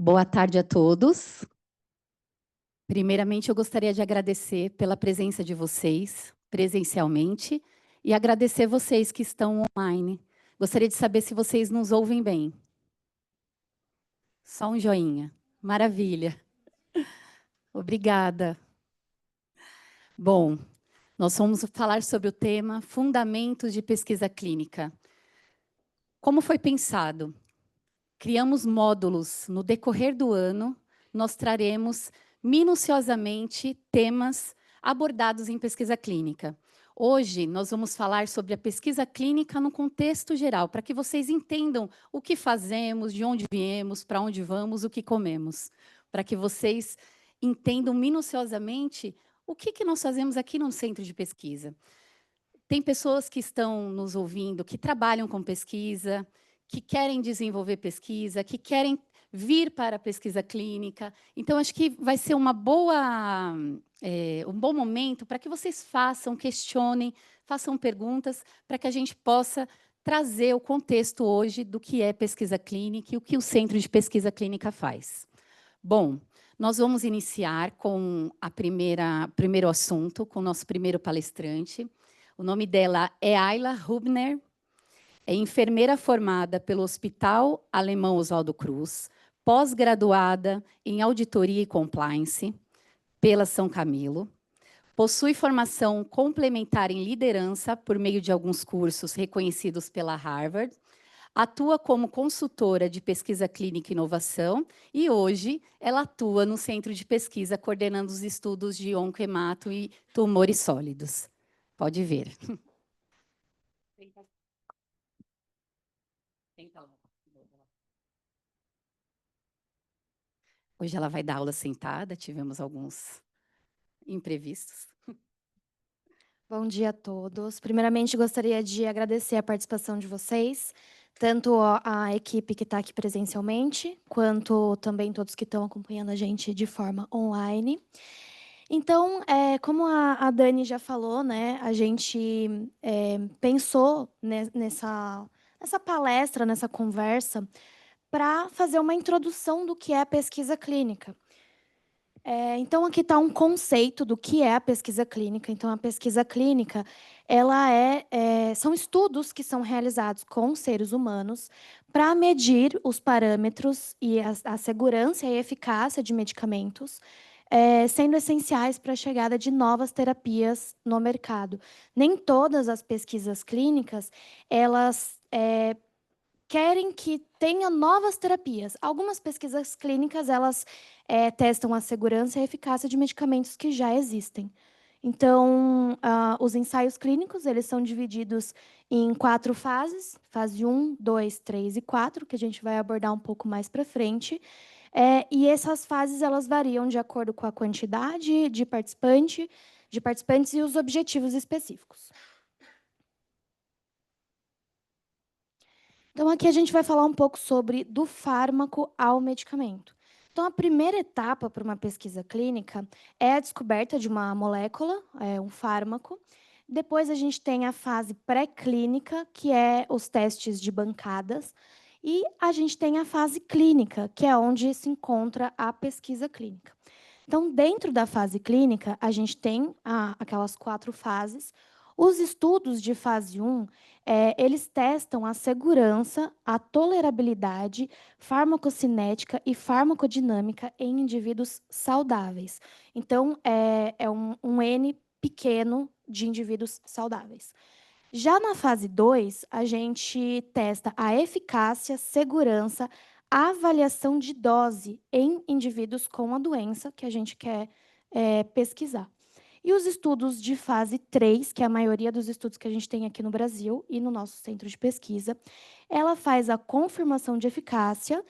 Boa tarde a todos. Primeiramente, eu gostaria de agradecer pela presença de vocês, presencialmente, e agradecer vocês que estão online. Gostaria de saber se vocês nos ouvem bem. Só um joinha. Maravilha. Obrigada. Bom, nós vamos falar sobre o tema Fundamentos de Pesquisa Clínica. Como foi pensado? Criamos módulos no decorrer do ano, nós traremos minuciosamente temas abordados em pesquisa clínica. Hoje, nós vamos falar sobre a pesquisa clínica no contexto geral, para que vocês entendam o que fazemos, de onde viemos, para onde vamos, o que comemos, para que vocês entendam minuciosamente o que nós fazemos aqui no centro de pesquisa. Tem pessoas que estão nos ouvindo, que trabalham com pesquisa, que querem desenvolver pesquisa, que querem vir para a pesquisa clínica. Então, acho que vai ser um bom momento para que vocês façam, questionem, façam perguntas, para que a gente possa trazer o contexto hoje do que é pesquisa clínica e o que o Centro de Pesquisa Clínica faz. Bom, nós vamos iniciar com primeiro assunto, com o nosso primeiro palestrante. O nome dela é Ayla Hubner, é enfermeira formada pelo Hospital Alemão Oswaldo Cruz, pós-graduada em Auditoria e Compliance pela São Camilo, possui formação complementar em liderança por meio de alguns cursos reconhecidos pela Harvard, atua como consultora de pesquisa clínica e inovação e hoje ela atua no centro de pesquisa coordenando os estudos de oncohemato e tumores sólidos. Pode ver. Hoje ela vai dar aula sentada, tivemos alguns imprevistos. Bom dia a todos. Primeiramente, gostaria de agradecer a participação de vocês, tanto a equipe que está aqui presencialmente, quanto também todos que estão acompanhando a gente de forma online. Então, como a Dani já falou, né, a gente pensou nessa palestra, nessa conversa, para fazer uma introdução do que é a pesquisa clínica. Então, aqui está um conceito do que é a pesquisa clínica. Então, a pesquisa clínica, são estudos que são realizados com seres humanos para medir os parâmetros e a segurança e a eficácia de medicamentos, sendo essenciais para a chegada de novas terapias no mercado. Nem todas as pesquisas clínicas, elas querem que tenha novas terapias. Algumas pesquisas clínicas, elas testam a segurança e a eficácia de medicamentos que já existem. Então, os ensaios clínicos, eles são divididos em 4 fases, fase 1, 2, 3 e 4, que a gente vai abordar um pouco mais para frente. E essas fases, elas variam de acordo com a quantidade de participantes e os objetivos específicos. Então, aqui a gente vai falar um pouco sobre do fármaco ao medicamento. Então, a primeira etapa para uma pesquisa clínica é a descoberta de uma molécula, um fármaco. Depois, a gente tem a fase pré-clínica, que é os testes de bancadas. E a gente tem a fase clínica, que é onde se encontra a pesquisa clínica. Então, dentro da fase clínica, a gente tem aquelas 4 fases. Os estudos de fase 1, eles testam a segurança, a tolerabilidade, farmacocinética e farmacodinâmica em indivíduos saudáveis. Então, é um N pequeno de indivíduos saudáveis. Já na fase 2, a gente testa a eficácia, segurança, a avaliação de dose em indivíduos com a doença que a gente quer pesquisar. E os estudos de fase 3, que é a maioria dos estudos que a gente tem aqui no Brasil e no nosso centro de pesquisa, ela faz a confirmação de eficácia,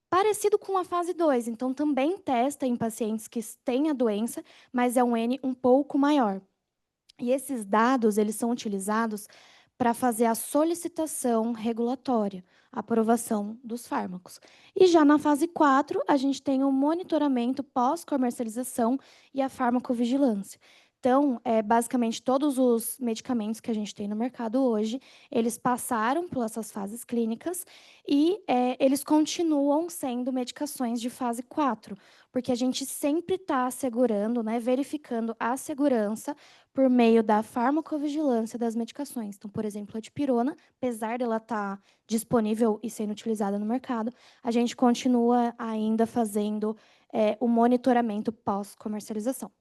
parecido com a fase 2. Então, também testa em pacientes que têm a doença, mas é um N um pouco maior. E esses dados, eles são utilizados para fazer a solicitação regulatória, a aprovação dos fármacos. E já na fase 4, a gente tem o monitoramento pós-comercialização e a farmacovigilância. Então, basicamente, todos os medicamentos que a gente tem no mercado hoje, eles passaram por essas fases clínicas e eles continuam sendo medicações de fase 4, porque a gente sempre está assegurando, né, verificando a segurança por meio da farmacovigilância das medicações. Então, por exemplo, a dipirona, apesar dela estar disponível e sendo utilizada no mercado, a gente continua ainda fazendo o monitoramento pós-comercialização.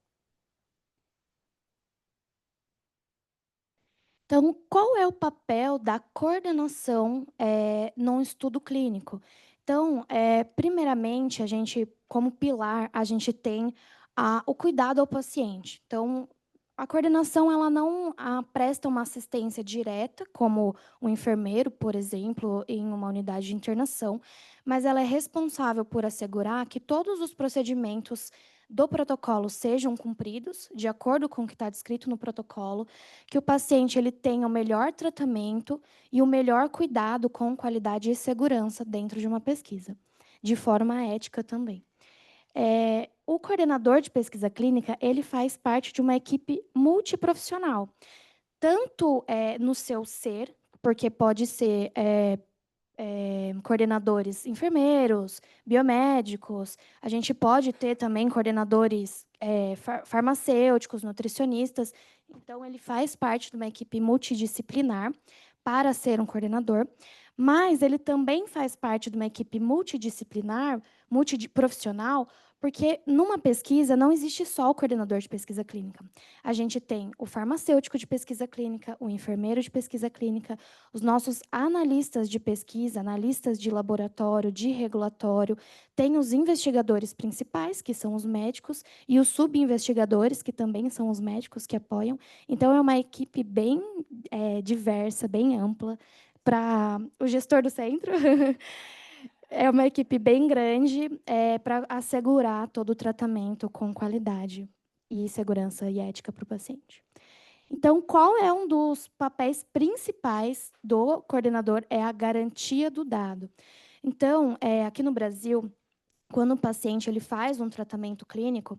Então, qual é o papel da coordenação, num estudo clínico? Então, primeiramente, a gente, como pilar, a gente tem o cuidado ao paciente. Então, a coordenação, ela não presta uma assistência direta, como o enfermeiro, por exemplo, em uma unidade de internação, mas ela é responsável por assegurar que todos os procedimentos do protocolo sejam cumpridos, de acordo com o que está descrito no protocolo, que o paciente ele tenha o melhor tratamento e o melhor cuidado com qualidade e segurança dentro de uma pesquisa, de forma ética também. O coordenador de pesquisa clínica ele faz parte de uma equipe multiprofissional, tanto no seu ser, porque pode ser coordenadores enfermeiros, biomédicos, a gente pode ter também coordenadores farmacêuticos, nutricionistas. Então, ele faz parte de uma equipe multidisciplinar para ser um coordenador, mas ele também faz parte de uma equipe multidisciplinar, multiprofissional, porque numa pesquisa não existe só o coordenador de pesquisa clínica. A gente tem o farmacêutico de pesquisa clínica, o enfermeiro de pesquisa clínica, os nossos analistas de pesquisa, analistas de laboratório, de regulatório, tem os investigadores principais, que são os médicos, e os subinvestigadores, que também são os médicos que apoiam. Então, é uma equipe bem diversa, bem ampla, para o gestor do centro. É uma equipe bem grande para assegurar todo o tratamento com qualidade e segurança e ética para o paciente. Então, qual é um dos papéis principais do coordenador? É a garantia do dado. Então, aqui no Brasil, quando o paciente ele faz um tratamento clínico,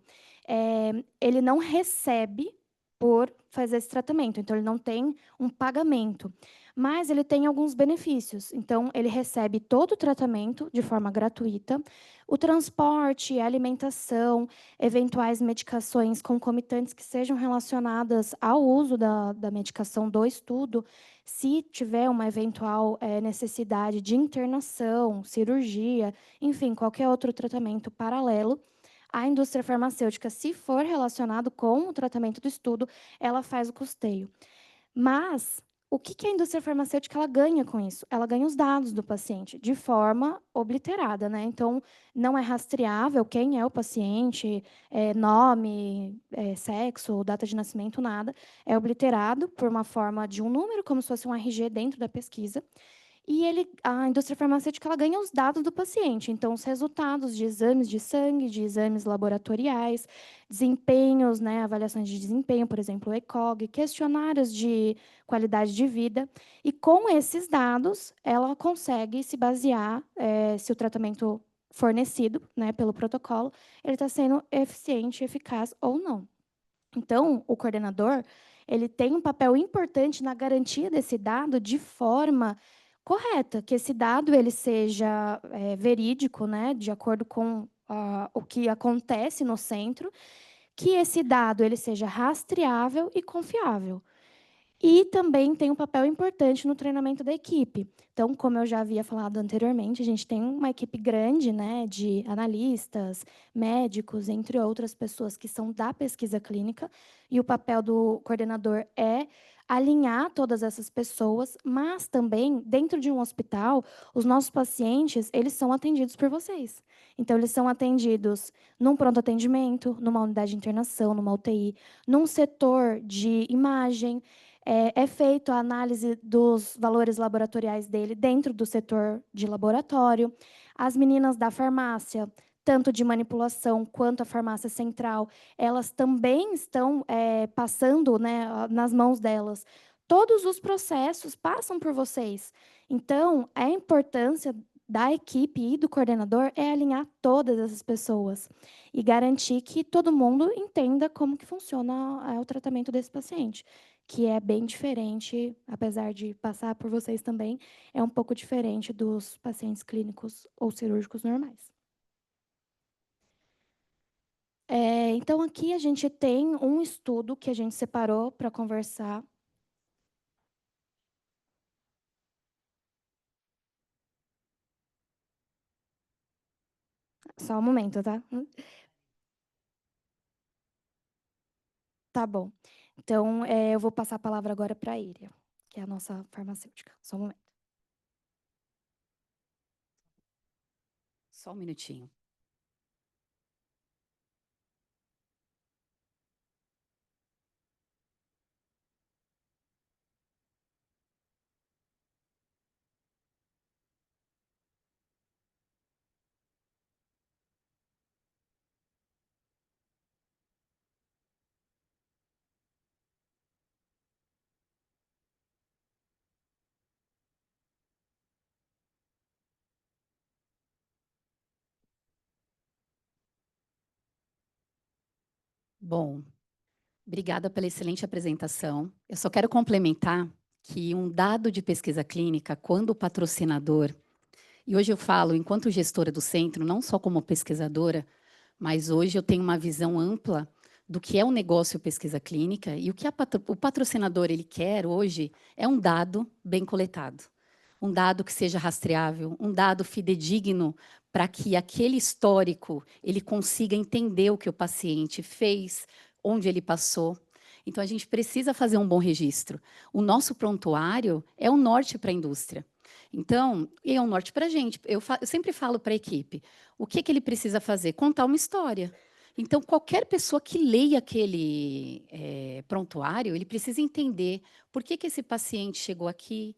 ele não recebe por fazer esse tratamento. Então, ele não tem um pagamento, mas ele tem alguns benefícios. Então, ele recebe todo o tratamento de forma gratuita, o transporte, a alimentação, eventuais medicações concomitantes que sejam relacionadas ao uso da medicação do estudo, se tiver uma eventual necessidade de internação, cirurgia, enfim, qualquer outro tratamento paralelo. A indústria farmacêutica, se for relacionado com o tratamento do estudo, ela faz o custeio. Mas o que a indústria farmacêutica ela ganha com isso? Ela ganha os dados do paciente de forma obliterada, né? Então, não é rastreável quem é o paciente, nome, sexo, data de nascimento, nada. É obliterado por uma forma de um número, como se fosse um RG dentro da pesquisa. E a indústria farmacêutica ela ganha os dados do paciente, então os resultados de exames de sangue, de exames laboratoriais, desempenhos, né, avaliações de desempenho, por exemplo, o ECOG, questionários de qualidade de vida. E com esses dados, ela consegue se basear se o tratamento fornecido, né, pelo protocolo, ele está sendo eficiente, eficaz ou não. Então, o coordenador ele tem um papel importante na garantia desse dado de forma correta, que esse dado ele seja verídico, né, de acordo com o que acontece no centro, que esse dado ele seja rastreável e confiável. E também tem um papel importante no treinamento da equipe. Então, como eu já havia falado anteriormente, a gente tem uma equipe grande, né, de analistas, médicos, entre outras pessoas que são da pesquisa clínica, e o papel do coordenador é alinhar todas essas pessoas, mas também, dentro de um hospital, os nossos pacientes, eles são atendidos por vocês. Então, eles são atendidos num pronto atendimento, numa unidade de internação, numa UTI, num setor de imagem, é feita a análise dos valores laboratoriais dele dentro do setor de laboratório. As meninas da farmácia, tanto de manipulação quanto a farmácia central, elas também estão passando, né, nas mãos delas. Todos os processos passam por vocês. Então, a importância da equipe e do coordenador é alinhar todas essas pessoas e garantir que todo mundo entenda como que funciona o tratamento desse paciente, que é bem diferente, apesar de passar por vocês também, é um pouco diferente dos pacientes clínicos ou cirúrgicos normais. Então, aqui a gente tem um estudo que a gente separou para conversar. Só um momento, tá? Tá bom. Então, eu vou passar a palavra agora para a Íria, que é a nossa farmacêutica. Só um momento. Só um minutinho. Bom, obrigada pela excelente apresentação. Eu só quero complementar que um dado de pesquisa clínica, quando o patrocinador, e hoje eu falo enquanto gestora do centro, não só como pesquisadora, mas hoje eu tenho uma visão ampla do que é um negócio pesquisa clínica e o que o patrocinador ele quer hoje é um dado bem coletado, um dado que seja rastreável, um dado fidedigno para que aquele histórico ele consiga entender o que o paciente fez, onde ele passou. Então a gente precisa fazer um bom registro. O nosso prontuário é o norte para a indústria. Então, e é um norte para a gente. Eu sempre falo para a equipe, o que, que ele precisa fazer? Contar uma história. Então, qualquer pessoa que leia aquele prontuário, ele precisa entender por que, que esse paciente chegou aqui,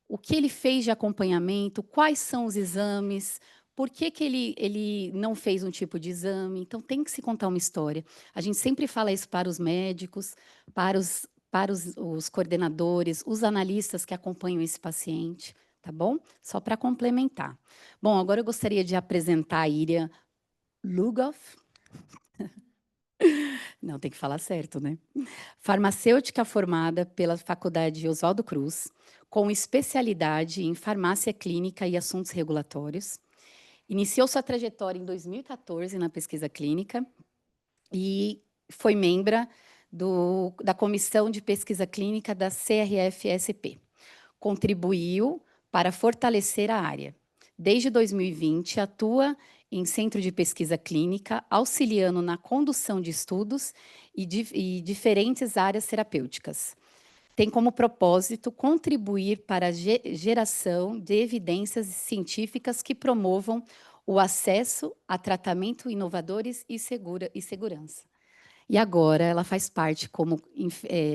o que ele fez de acompanhamento, quais são os exames, por que, que ele não fez um tipo de exame. Então, tem que se contar uma história. A gente sempre fala isso para os médicos, para os coordenadores, os analistas que acompanham esse paciente, tá bom? Só para complementar. Bom, agora eu gostaria de apresentar a Iria Lugoff. Não, tem que falar certo, né? Farmacêutica formada pela Faculdade Oswaldo Cruz, com especialidade em farmácia clínica e assuntos regulatórios. Iniciou sua trajetória em 2014 na pesquisa clínica e foi membro da Comissão de Pesquisa Clínica da CRF-SP. Contribuiu para fortalecer a área. Desde 2020, atua em centro de pesquisa clínica, auxiliando na condução de estudos e diferentes áreas terapêuticas. Tem como propósito contribuir para a geração de evidências científicas que promovam o acesso a tratamento inovadores e segurança. E agora ela faz parte como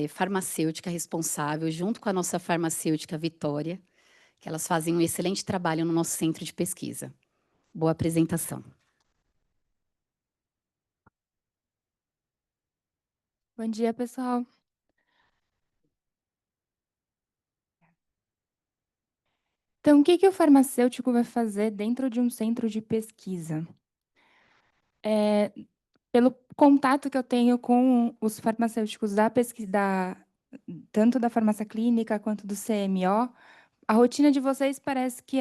farmacêutica responsável, junto com a nossa farmacêutica Vitória, que elas fazem um excelente trabalho no nosso centro de pesquisa. Boa apresentação. Bom dia, pessoal. Então, o que o farmacêutico vai fazer dentro de um centro de pesquisa? Pelo contato que eu tenho com os farmacêuticos da pesquisa, tanto da farmácia clínica quanto do CMO, a rotina de vocês parece que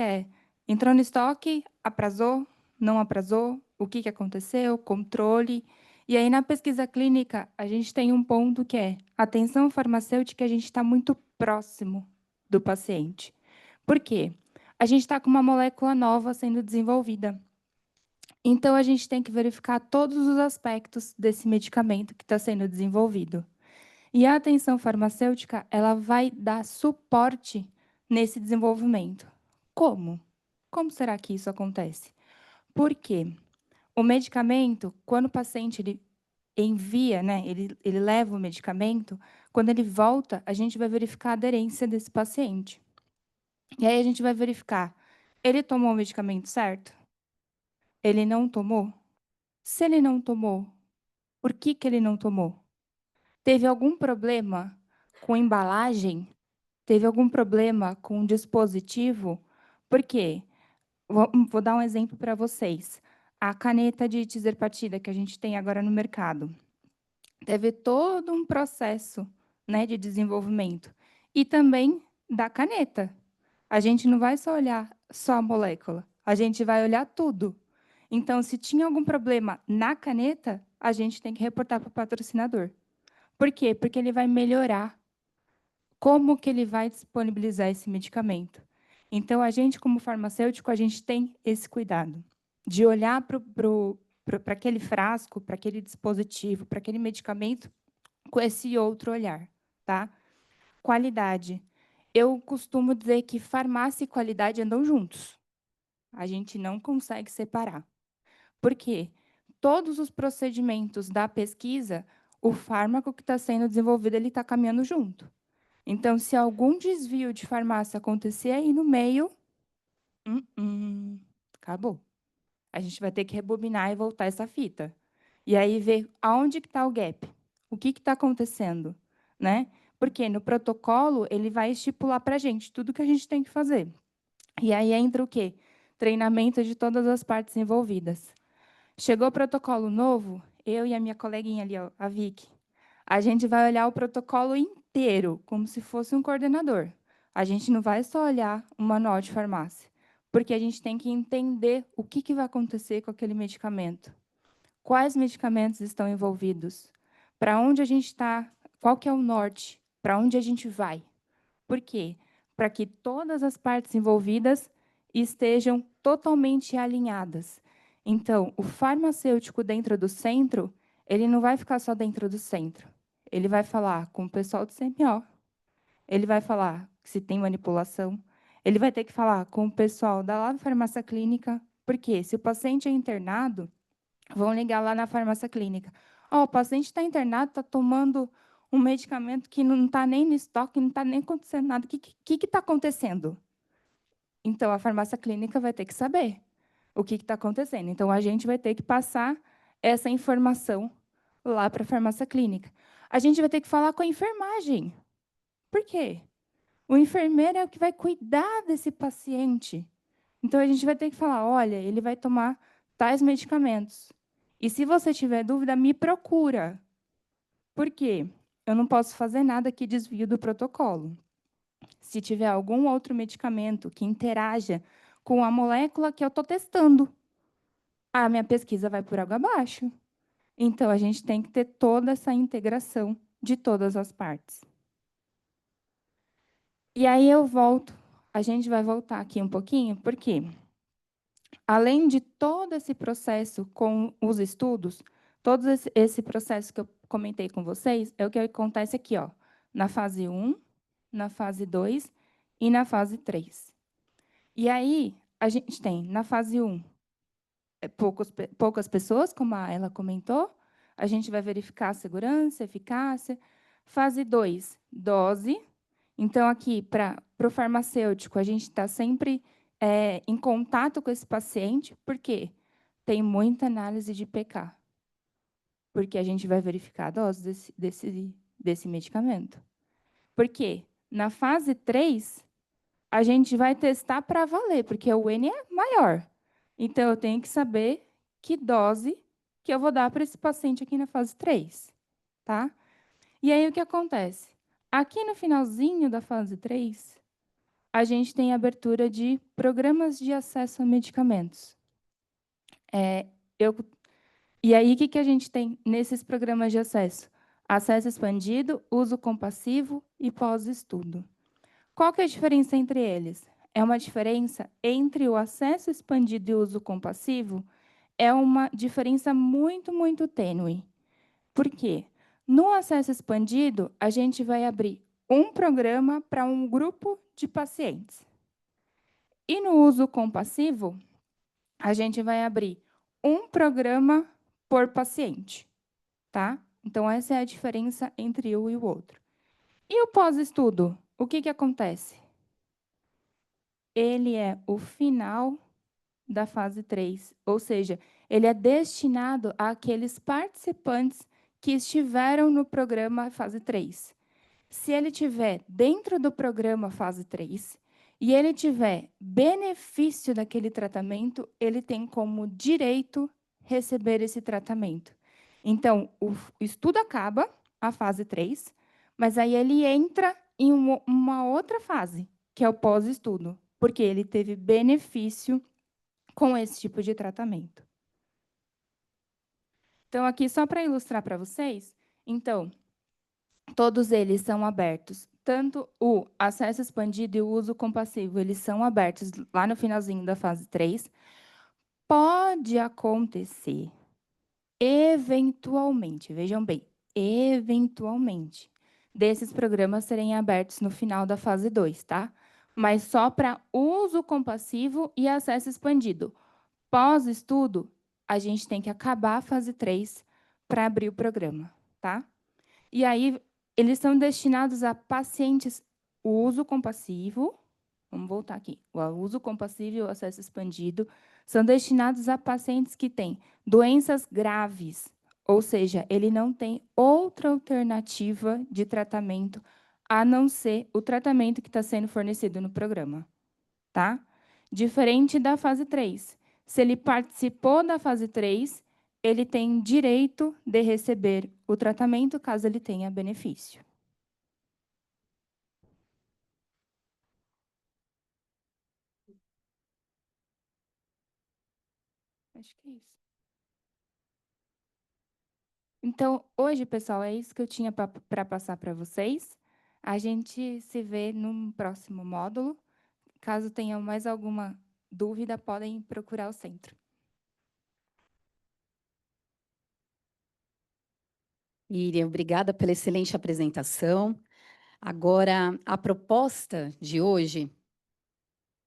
entrou no estoque, aprazou, não aprazou, o que aconteceu, controle. E aí, na pesquisa clínica, a gente tem um ponto que é atenção farmacêutica, a gente está muito próximo do paciente. Por quê? A gente está com uma molécula nova sendo desenvolvida. Então, a gente tem que verificar todos os aspectos desse medicamento que está sendo desenvolvido. E a atenção farmacêutica, ela vai dar suporte nesse desenvolvimento. Como? Como será que isso acontece? Porque o medicamento, quando o paciente ele envia, né, ele leva o medicamento, quando ele volta, a gente vai verificar a aderência desse paciente. E aí a gente vai verificar, ele tomou o medicamento certo? Ele não tomou? Se ele não tomou, por que ele não tomou? Teve algum problema com embalagem? Teve algum problema com o dispositivo? Por quê? Vou dar um exemplo para vocês. A caneta de Tizer-Partida que a gente tem agora no mercado. Teve todo um processo, né, de desenvolvimento. E também da caneta. A gente não vai só olhar só a molécula, a gente vai olhar tudo. Então, se tinha algum problema na caneta, a gente tem que reportar para o patrocinador. Por quê? Porque ele vai melhorar como que ele vai disponibilizar esse medicamento. Então, a gente, como farmacêutico, a gente tem esse cuidado de olhar para aquele frasco, para aquele dispositivo, para aquele medicamento, com esse outro olhar, tá? Qualidade. Eu costumo dizer que farmácia e qualidade andam juntos. A gente não consegue separar. Por quê? Todos os procedimentos da pesquisa, o fármaco que está sendo desenvolvido, ele está caminhando junto. Então, se algum desvio de farmácia acontecer aí no meio, acabou. A gente vai ter que rebobinar e voltar essa fita. E aí ver aonde que está o gap. O que está acontecendo, né? Porque no protocolo, ele vai estipular para a gente tudo que a gente tem que fazer. E aí entra o quê? Treinamento de todas as partes envolvidas. Chegou o protocolo novo, eu e a minha coleguinha ali, ó, a Vicky, a gente vai olhar o protocolo inteiro, como se fosse um coordenador. A gente não vai só olhar o manual de farmácia, porque a gente tem que entender o que vai acontecer com aquele medicamento. Quais medicamentos estão envolvidos? Para onde a gente está? Qual que é o norte? Para onde a gente vai? Por quê? Para que todas as partes envolvidas estejam totalmente alinhadas. Então, o farmacêutico dentro do centro, ele não vai ficar só dentro do centro. Ele vai falar com o pessoal do CMO, ele vai falar se tem manipulação, ele vai ter que falar com o pessoal da Lab Farmácia Clínica, porque se o paciente é internado, vão ligar lá na farmácia clínica. Ó, o paciente está internado, está tomando um medicamento que não está nem no estoque, não está nem acontecendo nada. O que está acontecendo? Então, a farmácia clínica vai ter que saber o que está acontecendo. Então, a gente vai ter que passar essa informação lá para a farmácia clínica. A gente vai ter que falar com a enfermagem. Por quê? O enfermeiro é o que vai cuidar desse paciente. Então, a gente vai ter que falar, olha, ele vai tomar tais medicamentos. E se você tiver dúvida, me procura. Por quê? Eu não posso fazer nada que desvie do protocolo. Se tiver algum outro medicamento que interaja com a molécula que eu estou testando, a minha pesquisa vai por água abaixo. Então, a gente tem que ter toda essa integração de todas as partes. E aí eu volto, a gente vai voltar aqui um pouquinho, porque além de todo esse processo com os estudos, todo esse processo que eu comentei com vocês, é o que acontece aqui, ó, na fase 1, na fase 2 e na fase 3. E aí, a gente tem, na fase 1, poucas pessoas, como ela comentou, a gente vai verificar a segurança, a eficácia. Fase 2, dose. Então, aqui, para o farmacêutico, a gente está sempre em contato com esse paciente, porque tem muita análise de PK, porque a gente vai verificar a dose desse medicamento. Porque na fase 3, a gente vai testar para valer, porque o N é maior. Então, eu tenho que saber que dose que eu vou dar para esse paciente aqui na fase 3. Tá? E aí, o que acontece? Aqui no finalzinho da fase 3, a gente tem a abertura de programas de acesso a medicamentos. E aí, o que a gente tem nesses programas de acesso? Acesso expandido, uso compassivo e pós-estudo. Qual que é a diferença entre eles? É uma diferença entre o acesso expandido e o uso compassivo? É uma diferença muito, muito tênue. Por quê? No acesso expandido, a gente vai abrir um programa para um grupo de pacientes. E no uso compassivo, a gente vai abrir um programa por paciente, tá? Então, essa é a diferença entre um e o outro. E o pós-estudo? O que acontece? Ele é o final da fase 3, ou seja, ele é destinado àqueles participantes que estiveram no programa fase 3. Se ele estiver dentro do programa fase 3 e ele tiver benefício daquele tratamento, ele tem como direito receber esse tratamento. Então, o estudo acaba, a fase 3, mas aí ele entra em uma outra fase, que é o pós-estudo, porque ele teve benefício com esse tipo de tratamento. Então, aqui, só para ilustrar para vocês, então, todos eles são abertos. Tanto o acesso expandido e o uso compassivo, eles são abertos lá no finalzinho da fase 3. Pode acontecer, eventualmente, vejam bem, eventualmente, desses programas serem abertos no final da fase 2, tá? Mas só para uso compassivo e acesso expandido. Pós-estudo, a gente tem que acabar a fase 3 para abrir o programa, tá? E aí, eles são destinados a pacientes, o uso compassivo, vamos voltar aqui, o uso compassivo e o acesso expandido são destinados a pacientes que têm doenças graves, ou seja, ele não tem outra alternativa de tratamento a não ser o tratamento que está sendo fornecido no programa, tá? Diferente da fase 3. Se ele participou da fase 3, ele tem direito de receber o tratamento caso ele tenha benefício. Acho que é isso. Então, hoje, pessoal, é isso que eu tinha para passar para vocês. A gente se vê num próximo módulo. Caso tenham mais alguma dúvida, podem procurar o centro. Miriam, obrigada pela excelente apresentação. Agora, a proposta de hoje,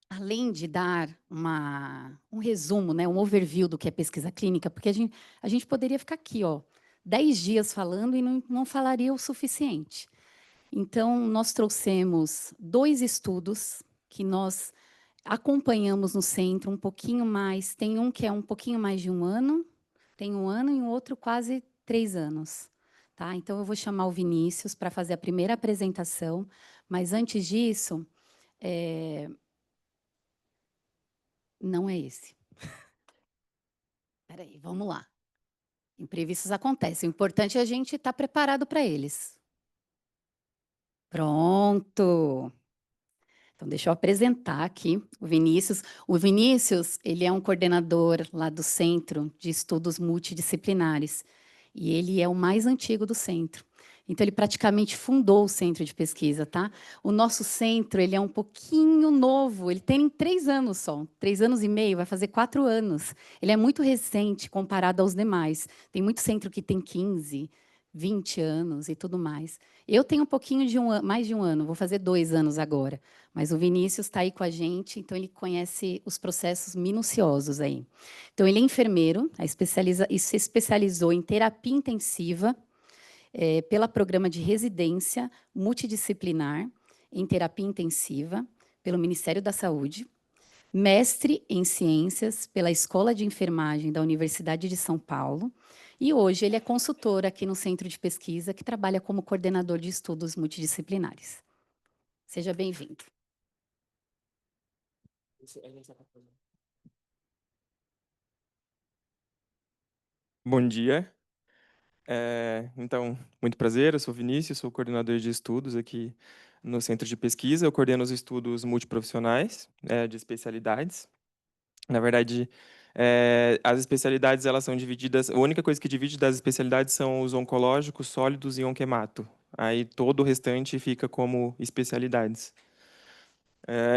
além de dar um resumo, né, um overview do que é pesquisa clínica, porque a gente poderia ficar aqui, 10 dias falando e não falaria o suficiente. Então, nós trouxemos 2 estudos que nós acompanhamos no centro um pouquinho mais. Tem um que é um pouquinho mais de 1 ano, tem 1 ano e um outro quase 3 anos. Tá? Então, eu vou chamar o Vinícius para fazer a primeira apresentação, mas antes disso, não é esse. Espera aí, vamos lá. Imprevistos acontecem, o importante é a gente estar preparado para eles. Pronto! Então, deixa eu apresentar aqui o Vinícius. O Vinícius, ele é um coordenador lá do Centro de Estudos Multidisciplinares, e ele é o mais antigo do centro. Então, ele praticamente fundou o centro de pesquisa, tá? O nosso centro, ele é um pouquinho novo, ele tem 3 anos só, 3 anos e meio, vai fazer 4 anos. Ele é muito recente comparado aos demais. Tem muito centro que tem 15, 20 anos e tudo mais. Eu tenho um pouquinho de mais de 1 ano, vou fazer 2 anos agora. Mas o Vinícius está aí com a gente, então ele conhece os processos minuciosos aí. Então, ele é enfermeiro, e se especializou em terapia intensiva pelo programa de residência multidisciplinar em terapia intensiva pelo Ministério da Saúde, mestre em ciências pela Escola de Enfermagem da Universidade de São Paulo, e hoje ele é consultor aqui no Centro de Pesquisa, que trabalha como coordenador de estudos multidisciplinares. Seja bem-vindo. Bom dia. Então, muito prazer, eu sou Vinícius, sou coordenador de estudos aqui no Centro de Pesquisa. Eu coordeno os estudos multiprofissionais de especialidades. Na verdade, as especialidades elas são divididas. A única coisa que divide das especialidades são os oncológicos, sólidos e onquemato. Aí todo o restante fica como especialidades.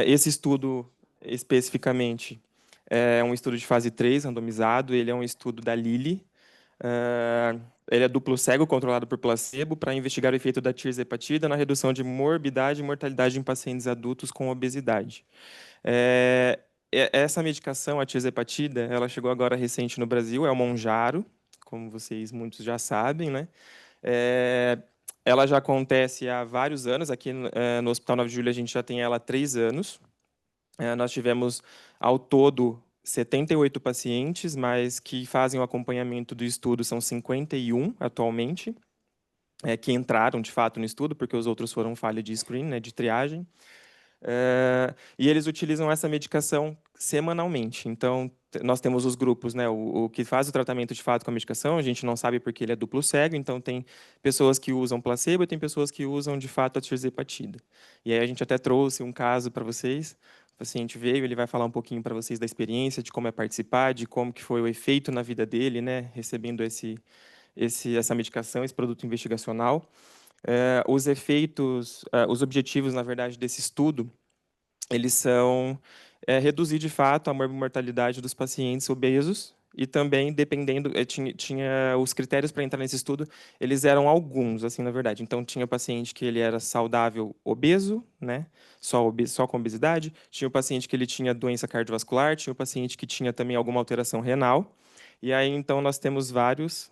Esse estudo especificamente é um estudo de fase 3, randomizado. Ele é um estudo da Lilly. Ele é duplo cego, controlado por placebo, para investigar o efeito da tirzepatida na redução de morbidade e mortalidade em pacientes adultos com obesidade. Essa medicação, a tirzepatida, ela chegou agora recente no Brasil, é o Mounjaro, como vocês muitos já sabem, né? Ela já acontece há vários anos, aqui no Hospital 9 de Julho a gente já tem ela há 3 anos. Nós tivemos, ao todo, 78 pacientes, mas que fazem o acompanhamento do estudo são 51 atualmente, que entraram, de fato, no estudo, porque os outros foram falha de screen, né, de triagem. E eles utilizam essa medicação semanalmente. Então, nós temos os grupos, né, o que faz o tratamento de fato com a medicação, a gente não sabe porque ele é duplo cego, então tem pessoas que usam placebo e tem pessoas que usam, de fato, a tirzepatida. E aí a gente até trouxe um caso para vocês. O paciente veio, ele vai falar um pouquinho para vocês da experiência, de como é participar, de como que foi o efeito na vida dele, né, recebendo essa medicação, esse produto investigacional. Os efeitos, os objetivos, na verdade, desse estudo, eles são reduzir, de fato, a mortalidade dos pacientes obesos e também, dependendo, tinha os critérios para entrar nesse estudo, eles eram alguns, assim, na verdade. Então, tinha o paciente que ele era saudável, obeso, né, só com obesidade, tinha o paciente que ele tinha doença cardiovascular, tinha o paciente que tinha também alguma alteração renal, e aí, então, nós temos vários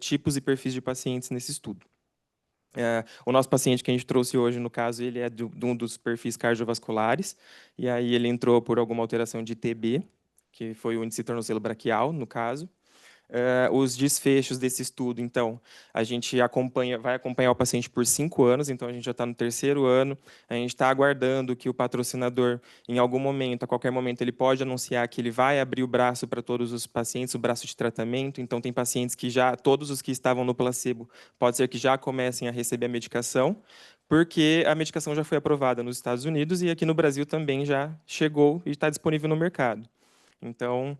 tipos e perfis de pacientes nesse estudo. O nosso paciente que a gente trouxe hoje, no caso, ele é de um dos perfis cardiovasculares, e aí ele entrou por alguma alteração de TB, que foi o índice tornozelo braquial, no caso. Os desfechos desse estudo, então, a gente vai acompanhar o paciente por 5 anos, então a gente já está no 3º ano, a gente está aguardando que o patrocinador, em algum momento, a qualquer momento, ele pode anunciar que ele vai abrir o braço para todos os pacientes, o braço de tratamento, então tem pacientes que já, todos os que estavam no placebo, pode ser que já comecem a receber a medicação, porque a medicação já foi aprovada nos Estados Unidos e aqui no Brasil também já chegou e está disponível no mercado. Então,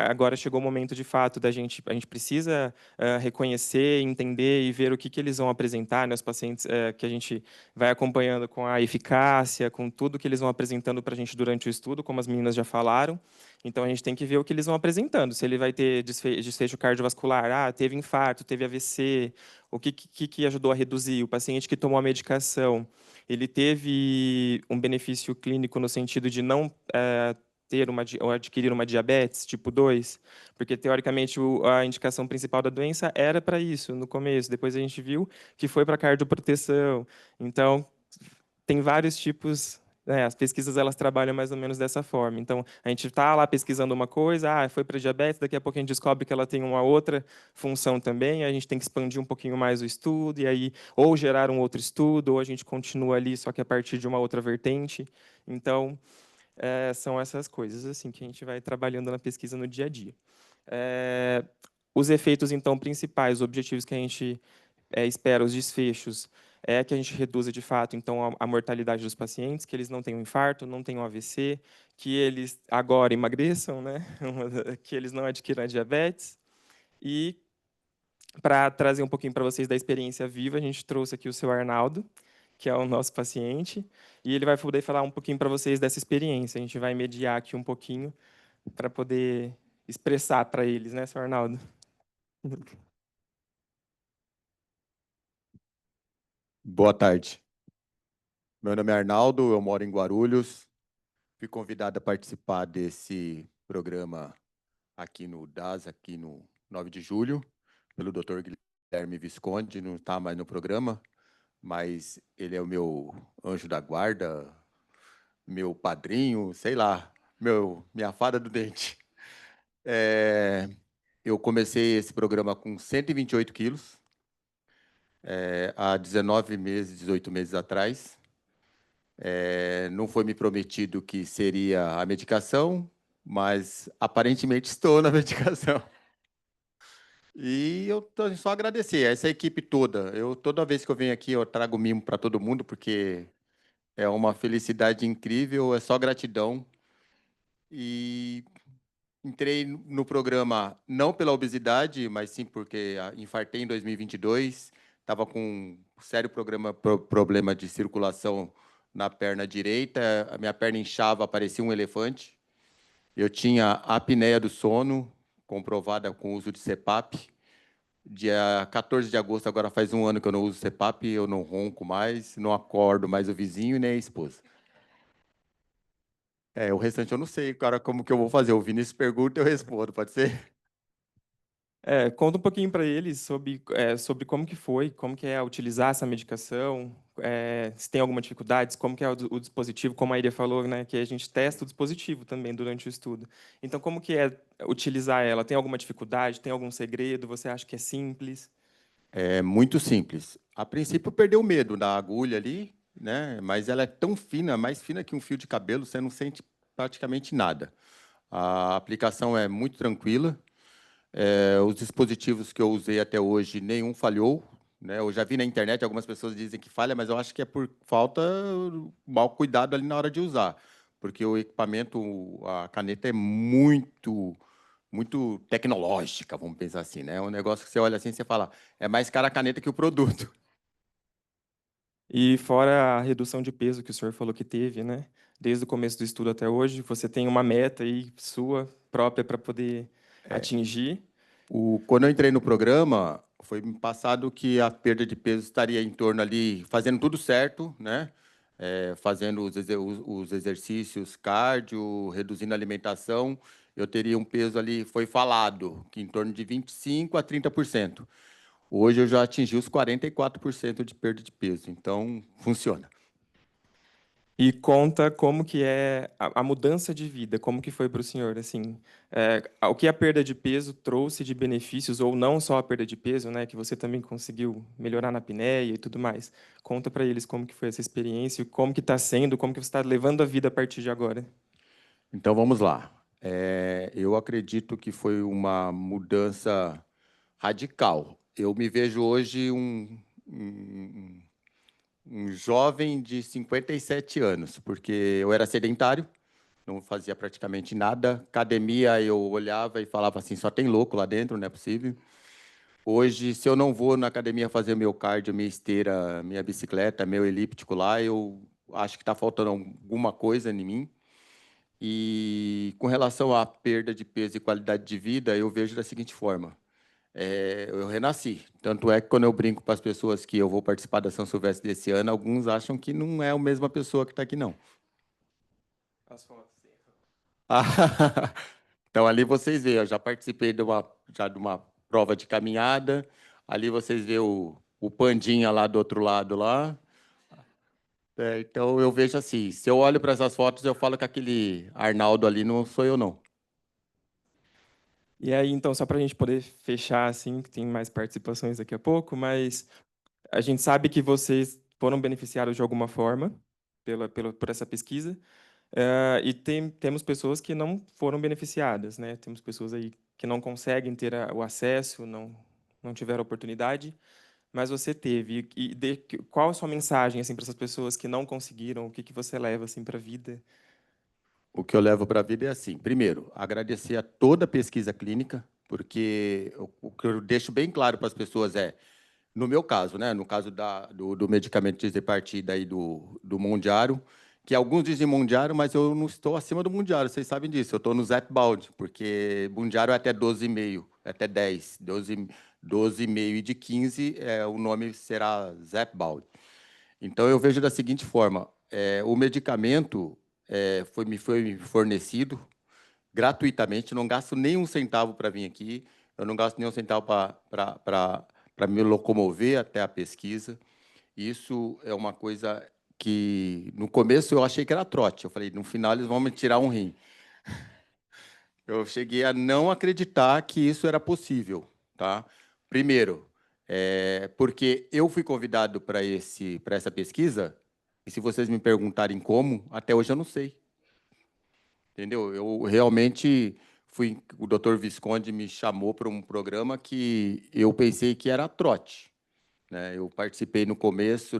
agora chegou o momento, de fato, a gente precisa reconhecer, entender e ver o que eles vão apresentar, né, os pacientes que a gente vai acompanhando com a eficácia, com tudo que eles vão apresentando para a gente durante o estudo, como as meninas já falaram. Então, a gente tem que ver o que eles vão apresentando, se ele vai ter desfecho cardiovascular, teve infarto, teve AVC, o que ajudou a reduzir, o paciente que tomou a medicação, ele teve um benefício clínico no sentido de não ou adquirir uma diabetes tipo 2, porque, teoricamente, a indicação principal da doença era para isso, no começo. Depois a gente viu que foi para cardioproteção. Então, tem vários tipos, né, as pesquisas elas trabalham mais ou menos dessa forma. Então, a gente está lá pesquisando uma coisa, foi para diabetes, daqui a pouco a gente descobre que ela tem uma outra função também, a gente tem que expandir um pouquinho mais o estudo, e aí, ou gerar um outro estudo, ou a gente continua ali, só que a partir de uma outra vertente. Então, são essas coisas assim que a gente vai trabalhando na pesquisa no dia a dia. Os efeitos, então, principais, os objetivos que a gente espera, os desfechos, é que a gente reduza, de fato, então, a mortalidade dos pacientes, que eles não tenham infarto, não tenham AVC, que eles agora emagreçam, né? Que eles não adquiram diabetes. E, para trazer um pouquinho para vocês da experiência viva, a gente trouxe aqui o seu Arnaldo, que é o nosso paciente, e ele vai poder falar um pouquinho para vocês dessa experiência. A gente vai mediar aqui um pouquinho para poder expressar para eles, né, seu Arnaldo? Boa tarde. Meu nome é Arnaldo, eu moro em Guarulhos. Fui convidado a participar desse programa aqui no DAS, aqui no 9 de julho, pelo Dr. Guilherme Visconde. Não está mais no programa, mas ele é o meu anjo da guarda, meu padrinho, sei lá, minha fada do dente. Eu comecei esse programa com 128 quilos, há 19 meses, 18 meses atrás. Não foi me prometido que seria a medicação, mas aparentemente estou na medicação. E eu tô só agradecer a essa equipe toda. Toda vez que eu venho aqui, eu trago mimo para todo mundo, porque é uma felicidade incrível, é só gratidão. E entrei no programa não pela obesidade, mas sim porque infartei em 2022, estava com um sério problema de circulação na perna direita, a minha perna inchava, parecia um elefante. Eu tinha apneia do sono, comprovada com o uso de CPAP. Dia 14 de agosto, agora faz um ano que eu não uso CPAP, eu não ronco mais, não acordo mais o vizinho nem a esposa. O restante eu não sei, cara, como que eu vou fazer. O Vinícius pergunta, eu respondo, pode ser? Conta um pouquinho para eles sobre como que foi, como que é utilizar essa medicação, se tem alguma dificuldade, como que é o dispositivo, como a Iria falou, né, que a gente testa o dispositivo também durante o estudo. Então, como que é utilizar ela? Tem alguma dificuldade? Tem algum segredo? Você acha que é simples? É muito simples. A princípio, perdeu o medo da agulha ali, né? Mas ela é tão fina, mais fina que um fio de cabelo, você não sente praticamente nada. A aplicação é muito tranquila. Os dispositivos que eu usei até hoje, nenhum falhou, né? Eu já vi na internet algumas pessoas dizem que falha, mas eu acho que é por falta, mau cuidado ali na hora de usar, porque o equipamento, a caneta é muito tecnológica, vamos pensar assim, né? É um negócio que você olha assim e você fala, é mais cara a caneta que o produto. E fora a redução de peso que o senhor falou que teve, né? Desde o começo do estudo até hoje, você tem uma meta aí sua própria para poder atingir. Quando eu entrei no programa, foi me passado que a perda de peso estaria em torno ali, fazendo tudo certo, né? Fazendo os exercícios cardio, reduzindo a alimentação, eu teria um peso ali, foi falado, que em torno de 25% a 30%. Hoje eu já atingi os 44% de perda de peso, então funciona. E conta como que é a mudança de vida, como que foi para o senhor, assim, o que a perda de peso trouxe de benefícios, ou não só a perda de peso, né, que você também conseguiu melhorar na apneia e tudo mais. Conta para eles como que foi essa experiência, como que está sendo, como que você está levando a vida a partir de agora. Então vamos lá. Eu acredito que foi uma mudança radical. Eu me vejo hoje um jovem de 57 anos, porque eu era sedentário, não fazia praticamente nada. Academia, eu olhava e falava assim, só tem louco lá dentro, não é possível. Hoje, se eu não vou na academia fazer meu cardio, minha esteira, minha bicicleta, meu elíptico lá, eu acho que está faltando alguma coisa em mim. E com relação à perda de peso e qualidade de vida, eu vejo da seguinte forma. Eu renasci. Tanto é que quando eu brinco para as pessoas que eu vou participar da São Silvestre desse ano, alguns acham que não é a mesma pessoa que está aqui, não. As fotos. Então, ali vocês veem, eu já participei de uma prova de caminhada. Ali vocês veem o Pandinha lá do outro lado lá. Então, eu vejo assim, se eu olho para essas fotos, eu falo que aquele Arnaldo ali não sou eu, não. E aí, então, só para a gente poder fechar, assim, que tem mais participações daqui a pouco, mas a gente sabe que vocês foram beneficiados de alguma forma por essa pesquisa, e temos pessoas que não foram beneficiadas, né? Temos pessoas aí que não conseguem ter o acesso, não tiveram oportunidade, mas você teve. Qual a sua mensagem assim para essas pessoas que não conseguiram? O que que você leva assim para a vida? O que eu levo para a vida é assim: primeiro, agradecer a toda a pesquisa clínica, porque o que eu deixo bem claro para as pessoas é, no meu caso, né, no caso do medicamento Tirzepatide aí do Mondiaro, que alguns dizem Mondiaro, mas eu não estou acima do Mondiaro, vocês sabem disso, eu estou no Zepbound, porque Mondiaro é até 12,5, até 10, 12,5 e de 15, o nome será Zepbound. Então, eu vejo da seguinte forma, o medicamento me foi fornecido gratuitamente, não gasto nenhum centavo para vir aqui, eu não gasto nenhum centavo para me locomover até a pesquisa. Isso é uma coisa que, no começo, eu achei que era trote. Eu falei, no final, eles vão me tirar um rim. Eu cheguei a não acreditar que isso era possível, tá? Primeiro, porque eu fui convidado para essa pesquisa, e se vocês me perguntarem como, até hoje eu não sei. Entendeu? Eu realmente o Dr. Visconde me chamou para um programa que eu pensei que era trote, né? Eu participei no começo,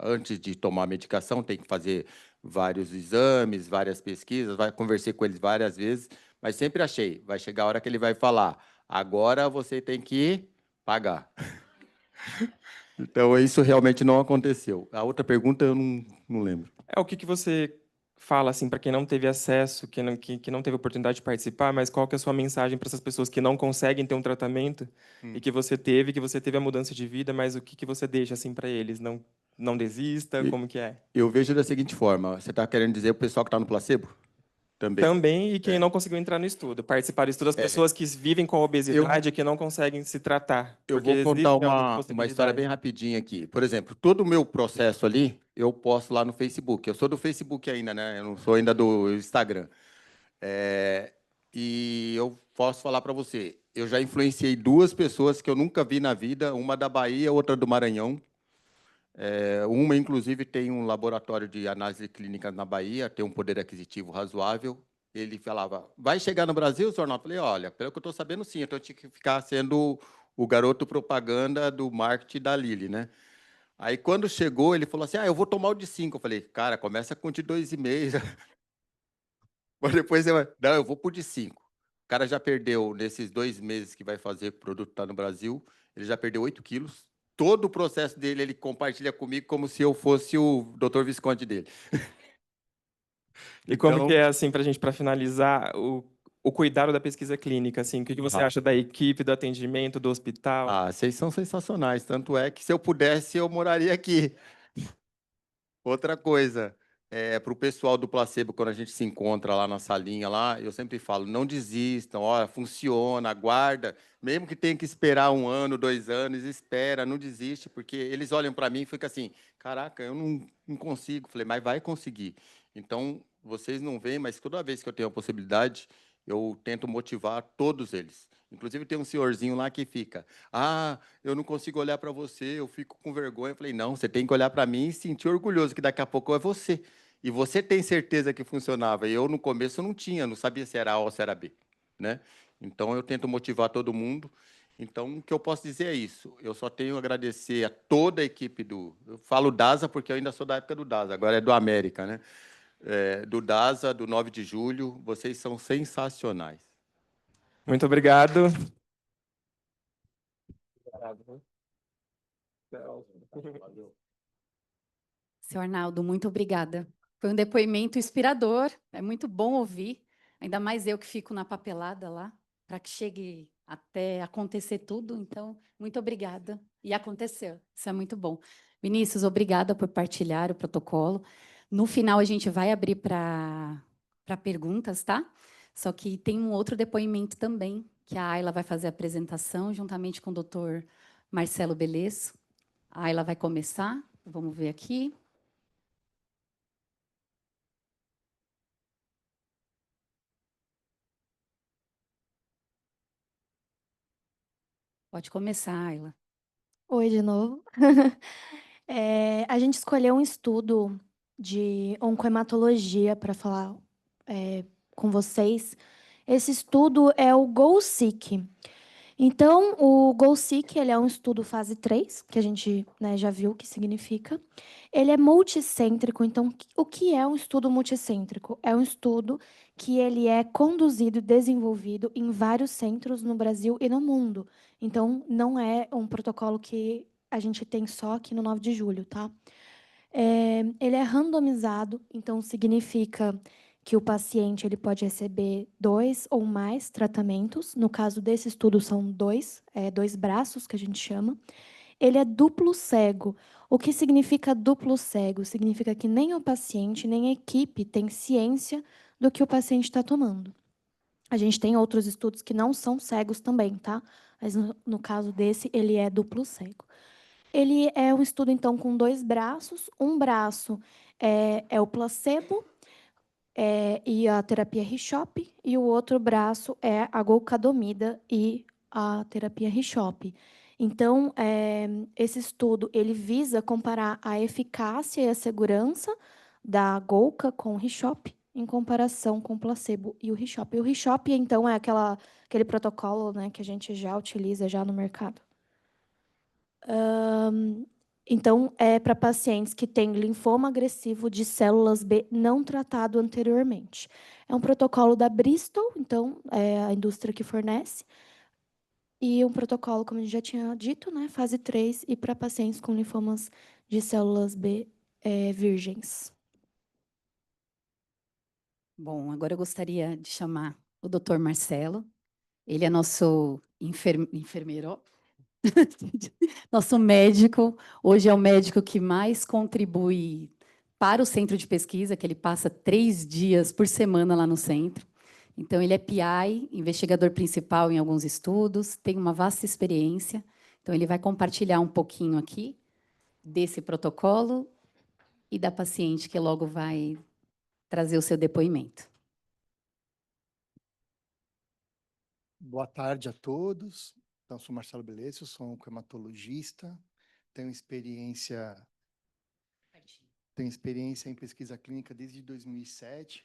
antes de tomar a medicação, tem que fazer vários exames, várias pesquisas, conversei com eles várias vezes, mas sempre achei, vai chegar a hora que ele vai falar, agora você tem que pagar. Então, isso realmente não aconteceu. A outra pergunta eu não lembro. O que que você fala assim para quem não teve acesso, que não teve oportunidade de participar, mas qual que é a sua mensagem para essas pessoas que não conseguem ter um tratamento e que você teve a mudança de vida, mas o que que você deixa assim para eles? Não desista, E como que é? eu vejo da seguinte forma, você está querendo dizer o pessoal que está no placebo? Também. Também, e quem não conseguiu entrar no estudo, participar do estudo, as pessoas que vivem com obesidade e que não conseguem se tratar, Eu porque vou contar existe realmente uma história bem possibilidade. rapidinha aqui. Por exemplo, todo o meu processo ali, eu posto lá no Facebook. Eu sou do Facebook ainda, né? Eu não sou ainda do Instagram. E eu posso falar para você, eu já influenciei duas pessoas que eu nunca vi na vida, uma da Bahia, outra do Maranhão. Uma, inclusive, tem um laboratório de análise clínica na Bahia, tem um poder aquisitivo razoável. Ele falava, vai chegar no Brasil, senhor? Eu falei, olha, pelo que eu estou sabendo, sim. Então, eu tinha que ficar sendo o garoto propaganda do marketing da Lilly, né? Aí, quando chegou, ele falou assim, eu vou tomar o de 5. Eu falei, cara, começa com o de 2,5. Mas depois, não, eu vou por de 5. O cara já perdeu, nesses 2 meses que vai fazer, que o produto está no Brasil, ele já perdeu 8 quilos. Todo o processo dele, ele compartilha comigo como se eu fosse o Dr. Visconde dele. E como Então, que é, assim, para a gente, para finalizar, o cuidado da pesquisa clínica, assim, o que você acha da equipe, do atendimento, do hospital? vocês são sensacionais. Tanto é que, se eu pudesse, eu moraria aqui. Outra coisa, para o pessoal do placebo, quando a gente se encontra lá na salinha, lá, eu sempre falo, não desistam, olha, funciona, aguarda, mesmo que tenha que esperar 1 ano, 2 anos, espera, não desiste, porque eles olham para mim e ficam assim, caraca, eu não consigo. Falei, mas vai conseguir. Então, vocês não veem, mas toda vez que eu tenho a possibilidade, eu tento motivar todos eles. Inclusive, tem um senhorzinho lá que fica, eu não consigo olhar para você, eu fico com vergonha. Eu falei, não, você tem que olhar para mim e sentir orgulhoso, que daqui a pouco é você. E você tem certeza que funcionava. E eu, no começo, não tinha, não sabia se era A ou se era B, né? Então, eu tento motivar todo mundo. Então, o que eu posso dizer é isso. Eu só tenho a agradecer a toda a equipe do... Eu falo DASA porque eu ainda sou da época do DASA, agora é do América, né? Do DASA, do 9 de julho. Vocês são sensacionais. Muito obrigado. Seu Arnaldo, muito obrigada. Foi um depoimento inspirador, é muito bom ouvir, ainda mais eu que fico na papelada lá, para que chegue até acontecer tudo. Então, muito obrigada. E aconteceu, isso é muito bom. Vinícius, obrigada por partilhar o protocolo. No final, a gente vai abrir para perguntas, tá? Só que tem um outro depoimento também, que a Ayla vai fazer a apresentação, juntamente com o doutor Marcelo Belesso. A Ayla vai começar, vamos ver aqui. Pode começar, Ayla. Oi, de novo. A gente escolheu um estudo de oncohematologia para falar com vocês. Esse estudo é o GOL-SEEK. Então, o GOL-SEEK, ele é um estudo fase 3, que a gente, né, já viu o que significa. Ele é multicêntrico. Então, o que é um estudo multicêntrico? É um estudo que ele é conduzido e desenvolvido em vários centros no Brasil e no mundo. Então, não é um protocolo que a gente tem só aqui no 9 de julho, tá? Ele é randomizado, então significa que o paciente ele pode receber 2 ou mais tratamentos. No caso desse estudo, são 2 braços, que a gente chama. Ele é duplo cego. O que significa duplo cego? Significa que nem o paciente, nem a equipe tem ciência do que o paciente está tomando. A gente tem outros estudos que não são cegos também, tá? Mas no caso desse, ele é duplo cego. Ele é um estudo, então, com 2 braços. Um braço é o placebo e a terapia RCHOP, e o outro braço é a golcadomida e a terapia RCHOP. Então, esse estudo ele visa comparar a eficácia e a segurança da Golca com o RCHOP em comparação com o placebo e o RCHOP. E o RCHOP, então, é aquele protocolo, né, que a gente já utiliza já no mercado. Então, é para pacientes que têm linfoma agressivo de células B não tratado anteriormente. É um protocolo da Bristol, então, é a indústria que fornece. E um protocolo, como a gente já tinha dito, né, fase 3, e para pacientes com linfomas de células B virgens. Bom, agora eu gostaria de chamar o doutor Marcelo. Ele é nosso enfermeiro, nosso médico. Hoje é o médico que mais contribui para o centro de pesquisa, que ele passa 3 dias por semana lá no centro. Então, ele é PI, investigador principal em alguns estudos, tem uma vasta experiência. Então, ele vai compartilhar um pouquinho aqui desse protocolo e da paciente que logo vai trazer o seu depoimento. Boa tarde a todos. Então, sou Marcelo Belesso, sou um hematologista, tenho experiência tenho experiência em pesquisa clínica desde 2007.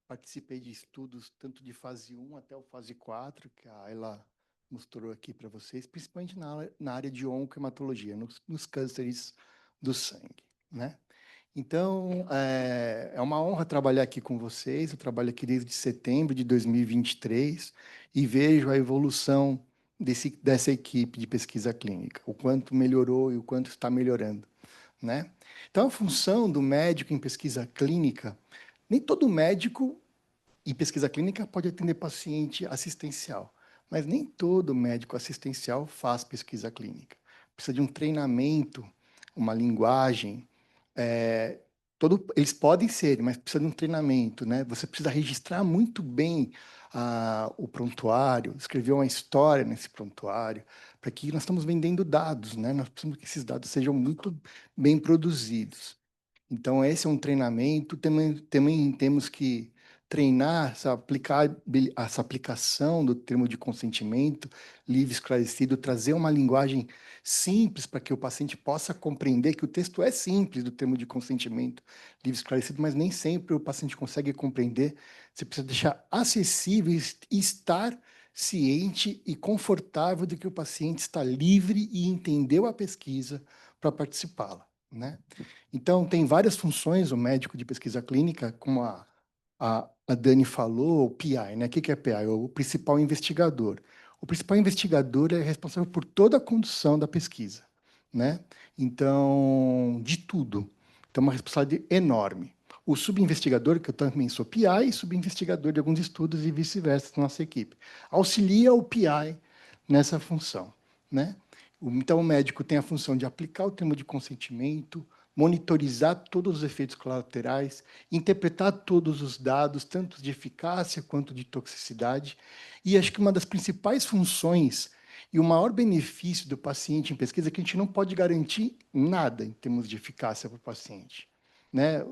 Participei de estudos tanto de fase 1 até o fase 4, que a Ayla mostrou aqui para vocês, principalmente na área de oncohematologia, nos cânceres do sangue, né? Então, é uma honra trabalhar aqui com vocês. Eu trabalho aqui desde setembro de 2023 e vejo a evolução dessa equipe de pesquisa clínica, o quanto melhorou e o quanto está melhorando, né? Então, a função do médico em pesquisa clínica, nem todo médico em pesquisa clínica pode atender paciente assistencial, mas nem todo médico assistencial faz pesquisa clínica. Precisa de um treinamento, uma linguagem, eles podem ser, mas precisa de um treinamento, né? Você precisa registrar muito bem o prontuário, escrever uma história nesse prontuário, para que nós estamos vendendo dados, né? Nós precisamos que esses dados sejam muito bem produzidos. Então, esse é um treinamento. Também temos que treinar essa aplicação do termo de consentimento livre, esclarecido, trazer uma linguagem simples para que o paciente possa compreender que o texto é simples do termo de consentimento livre, esclarecido, mas nem sempre o paciente consegue compreender. Você precisa deixar acessível e estar ciente e confortável de que o paciente está livre e entendeu a pesquisa para participá-la, né? Então, tem várias funções o médico de pesquisa clínica, como a Dani falou, o PI, né? O que é PI? O principal investigador. O principal investigador é responsável por toda a condução da pesquisa, né? Então, de tudo. Então, uma responsabilidade enorme. O subinvestigador, que eu também sou PI, e subinvestigador de alguns estudos e vice-versa na nossa equipe. Auxilia o PI nessa função, né? Então, o médico tem a função de aplicar o termo de consentimento, monitorizar todos os efeitos colaterais, interpretar todos os dados, tanto de eficácia quanto de toxicidade. E acho que uma das principais funções e o maior benefício do paciente em pesquisa é que a gente não pode garantir nada em termos de eficácia para o paciente, né?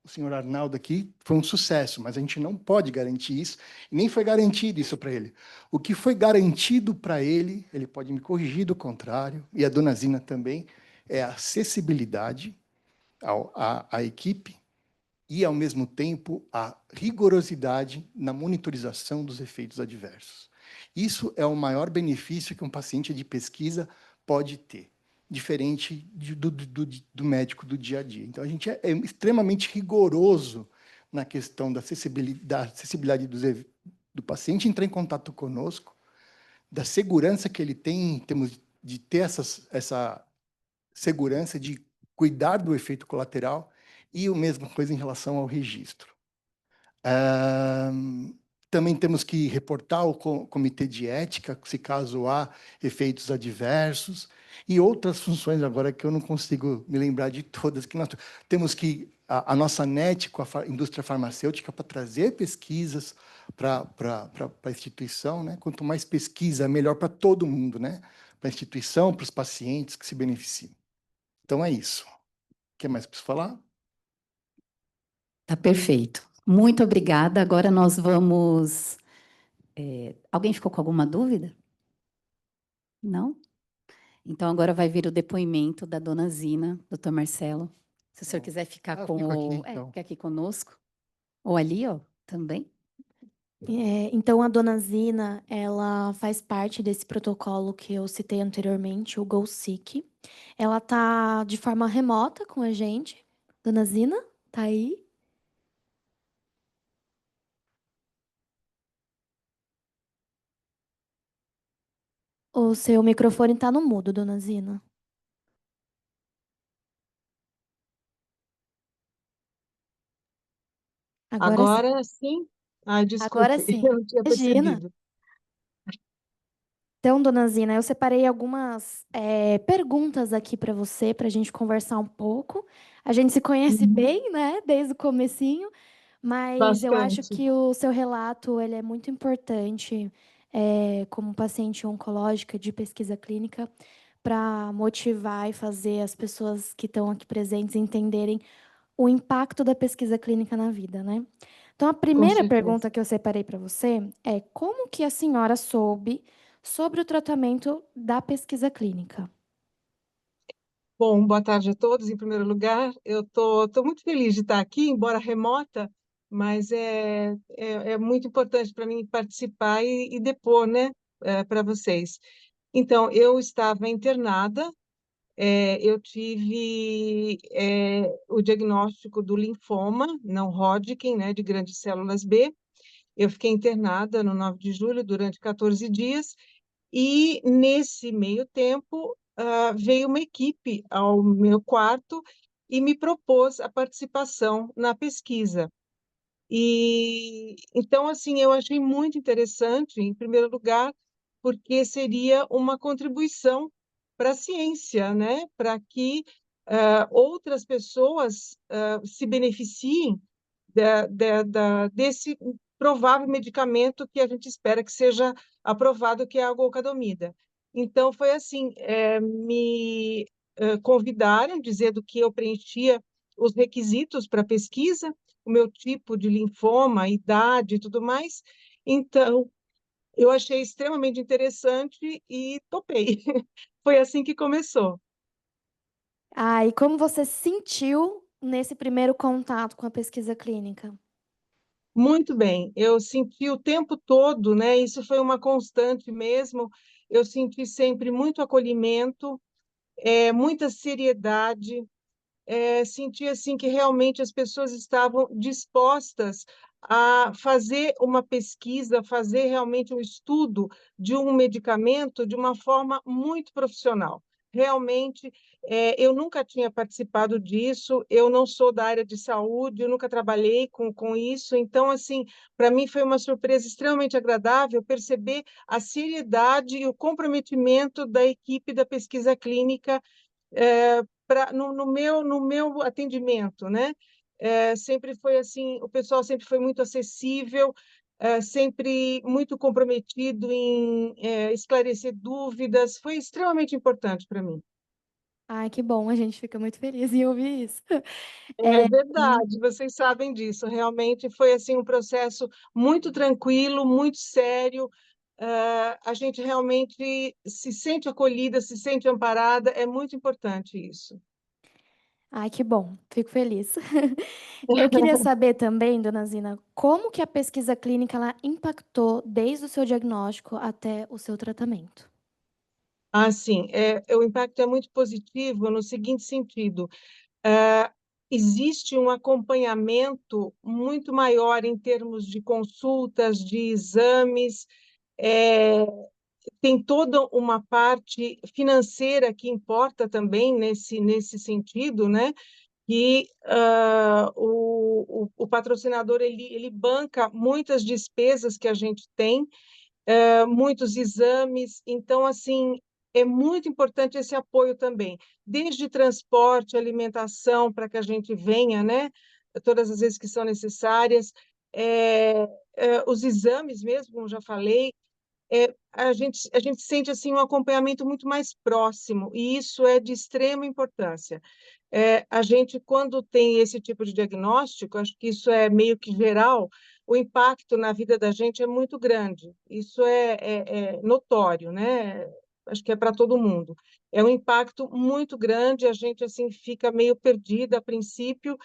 O senhor Arnaldo aqui foi um sucesso, mas a gente não pode garantir isso, e nem foi garantido isso para ele. O que foi garantido para ele, ele pode me corrigir do contrário, e a dona Zina também, é a acessibilidade à equipe e, ao mesmo tempo, a rigorosidade na monitorização dos efeitos adversos. Isso é o maior benefício que um paciente de pesquisa pode ter, diferente do médico do dia a dia. Então, a gente é extremamente rigoroso na questão da acessibilidade do paciente entrar em contato conosco, da segurança que ele tem em termos de ter essa segurança de cuidar do efeito colateral e a mesma coisa em relação ao registro. Também temos que reportar ao comitê de ética, se caso há efeitos adversos, e outras funções agora que eu não consigo me lembrar de todas, que nós temos que a nossa NET com a indústria farmacêutica para trazer pesquisas para a instituição, né? Quanto mais pesquisa, melhor para todo mundo, né? Para a instituição, para os pacientes que se beneficiam. Então, é isso. O que mais preciso falar? Tá perfeito. Muito obrigada. Agora nós vamos... alguém ficou com alguma dúvida? Não? Então, agora vai vir o depoimento da dona Zina, doutor Marcelo. Se o senhor quiser ficar com fico aqui, o... então. fica aqui conosco. Ou ali, ó, também. Então, a dona Zina, ela faz parte desse protocolo que eu citei anteriormente, o GoSeek. Ela está de forma remota com a gente. Dona Zina, tá aí? O seu microfone está no mudo, dona Zina. Agora sim? Ai, desculpe, Agora sim. eu não tinha Imagina. percebido. Então, dona Zina, eu separei algumas perguntas aqui para você, para a gente conversar um pouco. A gente se conhece bem, né, desde o comecinho, mas eu acho Bastante. que o seu relato ele é muito importante como paciente oncológica de pesquisa clínica para motivar e fazer as pessoas que estão aqui presentes entenderem o impacto da pesquisa clínica na vida, né? Então, a primeira certeza. pergunta que eu separei para você é como que a senhora soube sobre o tratamento da pesquisa clínica? Bom, boa tarde a todos. Em primeiro lugar, eu tô muito feliz de estar aqui, embora remota, mas é muito importante para mim participar e depor, né, para vocês. Então, eu estava internada, eu tive o diagnóstico do linfoma não Hodgkin, né, de grandes células B. Eu fiquei internada no 9 de julho durante 14 dias e, nesse meio tempo, veio uma equipe ao meu quarto e me propôs a participação na pesquisa. E então, assim, eu achei muito interessante, em primeiro lugar, porque seria uma contribuição para a ciência, né? Para que outras pessoas se beneficiem desse provável medicamento que a gente espera que seja aprovado, que é a golcademida. Então, foi assim, me convidaram, dizendo que eu preenchia os requisitos para a pesquisa, o meu tipo de linfoma, idade e tudo mais. Então, eu achei extremamente interessante e topei. Foi assim que começou. Ah, e como você se sentiu nesse primeiro contato com a pesquisa clínica? Muito bem, eu senti o tempo todo, né? Isso foi uma constante mesmo. Eu senti sempre muito acolhimento, muita seriedade, senti assim que realmente as pessoas estavam dispostas a fazer uma pesquisa, fazer realmente um estudo de um medicamento de uma forma muito profissional. Realmente, eu nunca tinha participado disso, eu não sou da área de saúde, eu nunca trabalhei com isso, então, assim, para mim foi uma surpresa extremamente agradável perceber a seriedade e o comprometimento da equipe da pesquisa clínica no meu atendimento, né? Sempre foi assim, o pessoal sempre foi muito acessível, sempre muito comprometido em esclarecer dúvidas, foi extremamente importante para mim. Ai, que bom, a gente fica muito feliz em ouvir isso. É verdade, vocês sabem disso. Realmente foi assim um processo muito tranquilo, muito sério. A gente realmente se sente acolhida, se sente amparada. É muito importante isso. Ai, que bom, fico feliz. Eu queria saber também, dona Zina, como que a pesquisa clínica ela impactou desde o seu diagnóstico até o seu tratamento? Sim, o impacto é muito positivo no seguinte sentido: eh, existe um acompanhamento muito maior em termos de consultas, de exames, eh, tem toda uma parte financeira que importa também nesse sentido, né? Que o patrocinador ele banca muitas despesas que a gente tem, muitos exames. Então, assim, é muito importante esse apoio também, desde transporte, alimentação, para que a gente venha, né, todas as vezes que são necessárias, os exames mesmo, como já falei, a gente sente assim um acompanhamento muito mais próximo, e isso é de extrema importância. A gente, quando tem esse tipo de diagnóstico, acho que isso é meio que geral, o impacto na vida da gente é muito grande. Isso é notório, né? Acho que é para todo mundo. É um impacto muito grande, a gente assim fica meio perdida a princípio,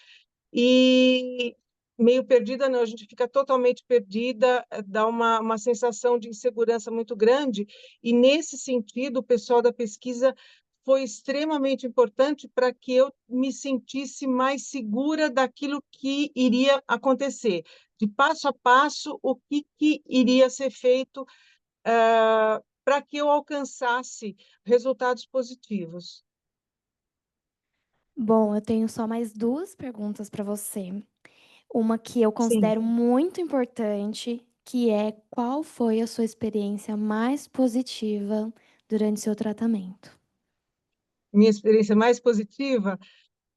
e meio perdida não, a gente fica totalmente perdida, dá uma sensação de insegurança muito grande, e nesse sentido o pessoal da pesquisa foi extremamente importante para que eu me sentisse mais segura daquilo que iria acontecer, de passo a passo, o que iria ser feito para que eu alcançasse resultados positivos. Bom, eu tenho só mais duas perguntas para você. Uma que eu Sim. considero muito importante, que é qual foi a sua experiência mais positiva durante seu tratamento? Minha experiência mais positiva.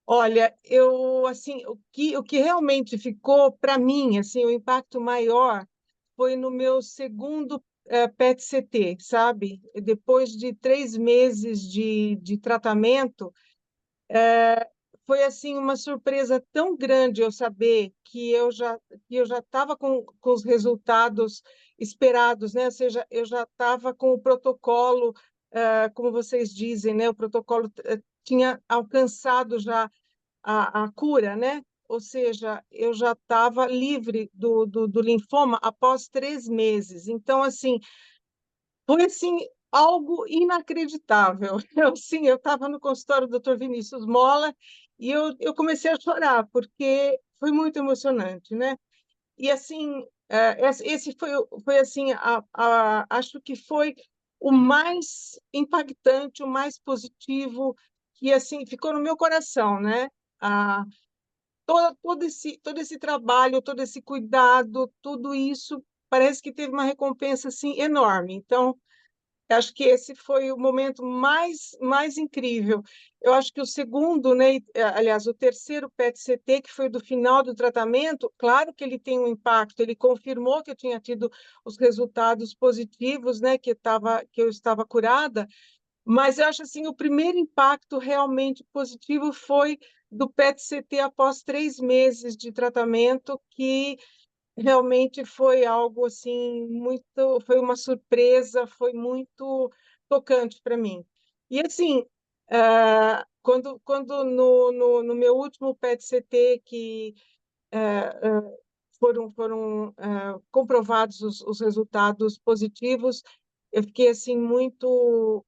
Olha, eu assim, o que realmente ficou para mim, assim, o impacto maior foi no meu segundo PET-CT, sabe? Depois de 3 meses de tratamento, foi assim uma surpresa tão grande eu saber que eu já estava com os resultados esperados, né? Ou seja, eu já estava com o protocolo como vocês dizem, né, o protocolo tinha alcançado já a cura, né? Ou seja, eu já estava livre do linfoma após 3 meses. Então, assim, foi assim, algo inacreditável. Eu estava no consultório do Dr. Vinícius Mola e eu comecei a chorar, porque foi muito emocionante, né? E assim, esse foi assim, acho que foi o mais impactante, o mais positivo, que assim ficou no meu coração, né? Ah, todo esse trabalho, todo esse cuidado, tudo isso parece que teve uma recompensa assim enorme. Então, eu acho que esse foi o momento mais incrível. Eu acho que o segundo, né, aliás, o terceiro PET-CT, que foi do final do tratamento, claro que ele tem um impacto, ele confirmou que eu tinha tido os resultados positivos, né, que eu estava curada, mas eu acho assim, o primeiro impacto realmente positivo foi do PET-CT após 3 meses de tratamento, que realmente foi algo assim muito, foi uma surpresa, foi muito tocante para mim. E assim, quando no meu último PET-CT que foram comprovados os resultados positivos, eu fiquei assim muito,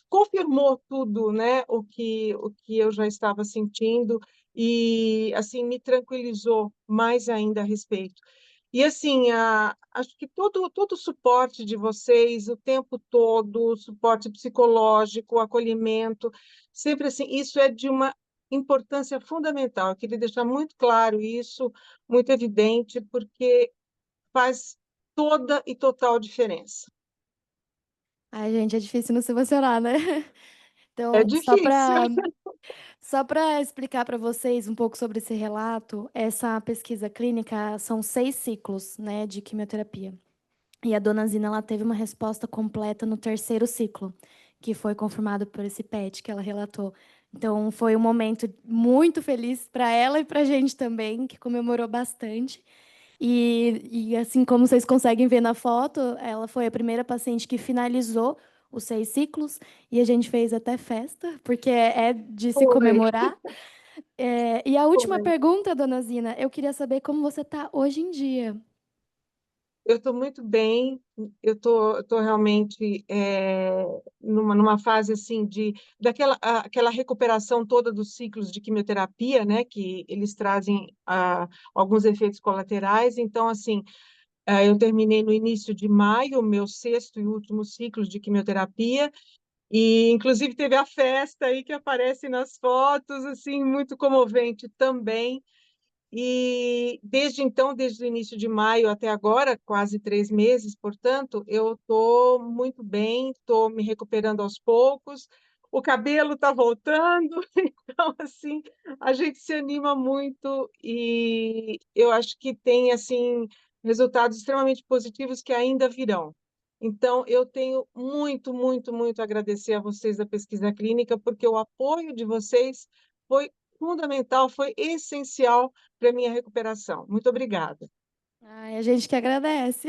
confirmou tudo, né, o que eu já estava sentindo e assim me tranquilizou mais ainda a respeito. E assim, acho que todo o suporte de vocês, o tempo todo, o suporte psicológico, o acolhimento, sempre assim, isso é de uma importância fundamental. Eu queria deixar muito claro isso, muito evidente, porque faz toda e total diferença. Ai, gente, é difícil não se emocionar, né? É Então, difícil. só para explicar para vocês um pouco sobre esse relato, essa pesquisa clínica são 6 ciclos, né, de quimioterapia. E a dona Zina, ela teve uma resposta completa no 3º ciclo, que foi confirmado por esse PET que ela relatou. Então, foi um momento muito feliz para ela e para a gente também, que comemorou bastante. E assim como vocês conseguem ver na foto, ela foi a primeira paciente que finalizou os 6 ciclos e a gente fez até festa, porque é de se Foi, comemorar. E a última foi. pergunta, dona Zina, eu queria saber como você está hoje em dia. Eu estou muito bem, eu tô realmente numa fase assim aquela recuperação toda dos ciclos de quimioterapia, né, que eles trazem alguns efeitos colaterais. Então, assim, eu terminei no início de maio o meu 6º e último ciclo de quimioterapia, e inclusive teve a festa aí que aparece nas fotos, assim, muito comovente também. E desde então, desde o início de maio até agora, quase 3 meses, portanto, eu estou muito bem, estou me recuperando aos poucos, o cabelo está voltando, então, assim, a gente se anima muito e eu acho que tem, assim, resultados extremamente positivos que ainda virão. Então, eu tenho muito, muito, muito a agradecer a vocês da pesquisa clínica, porque o apoio de vocês foi fundamental, foi essencial para a minha recuperação. Muito obrigada. Ai, a gente que agradece.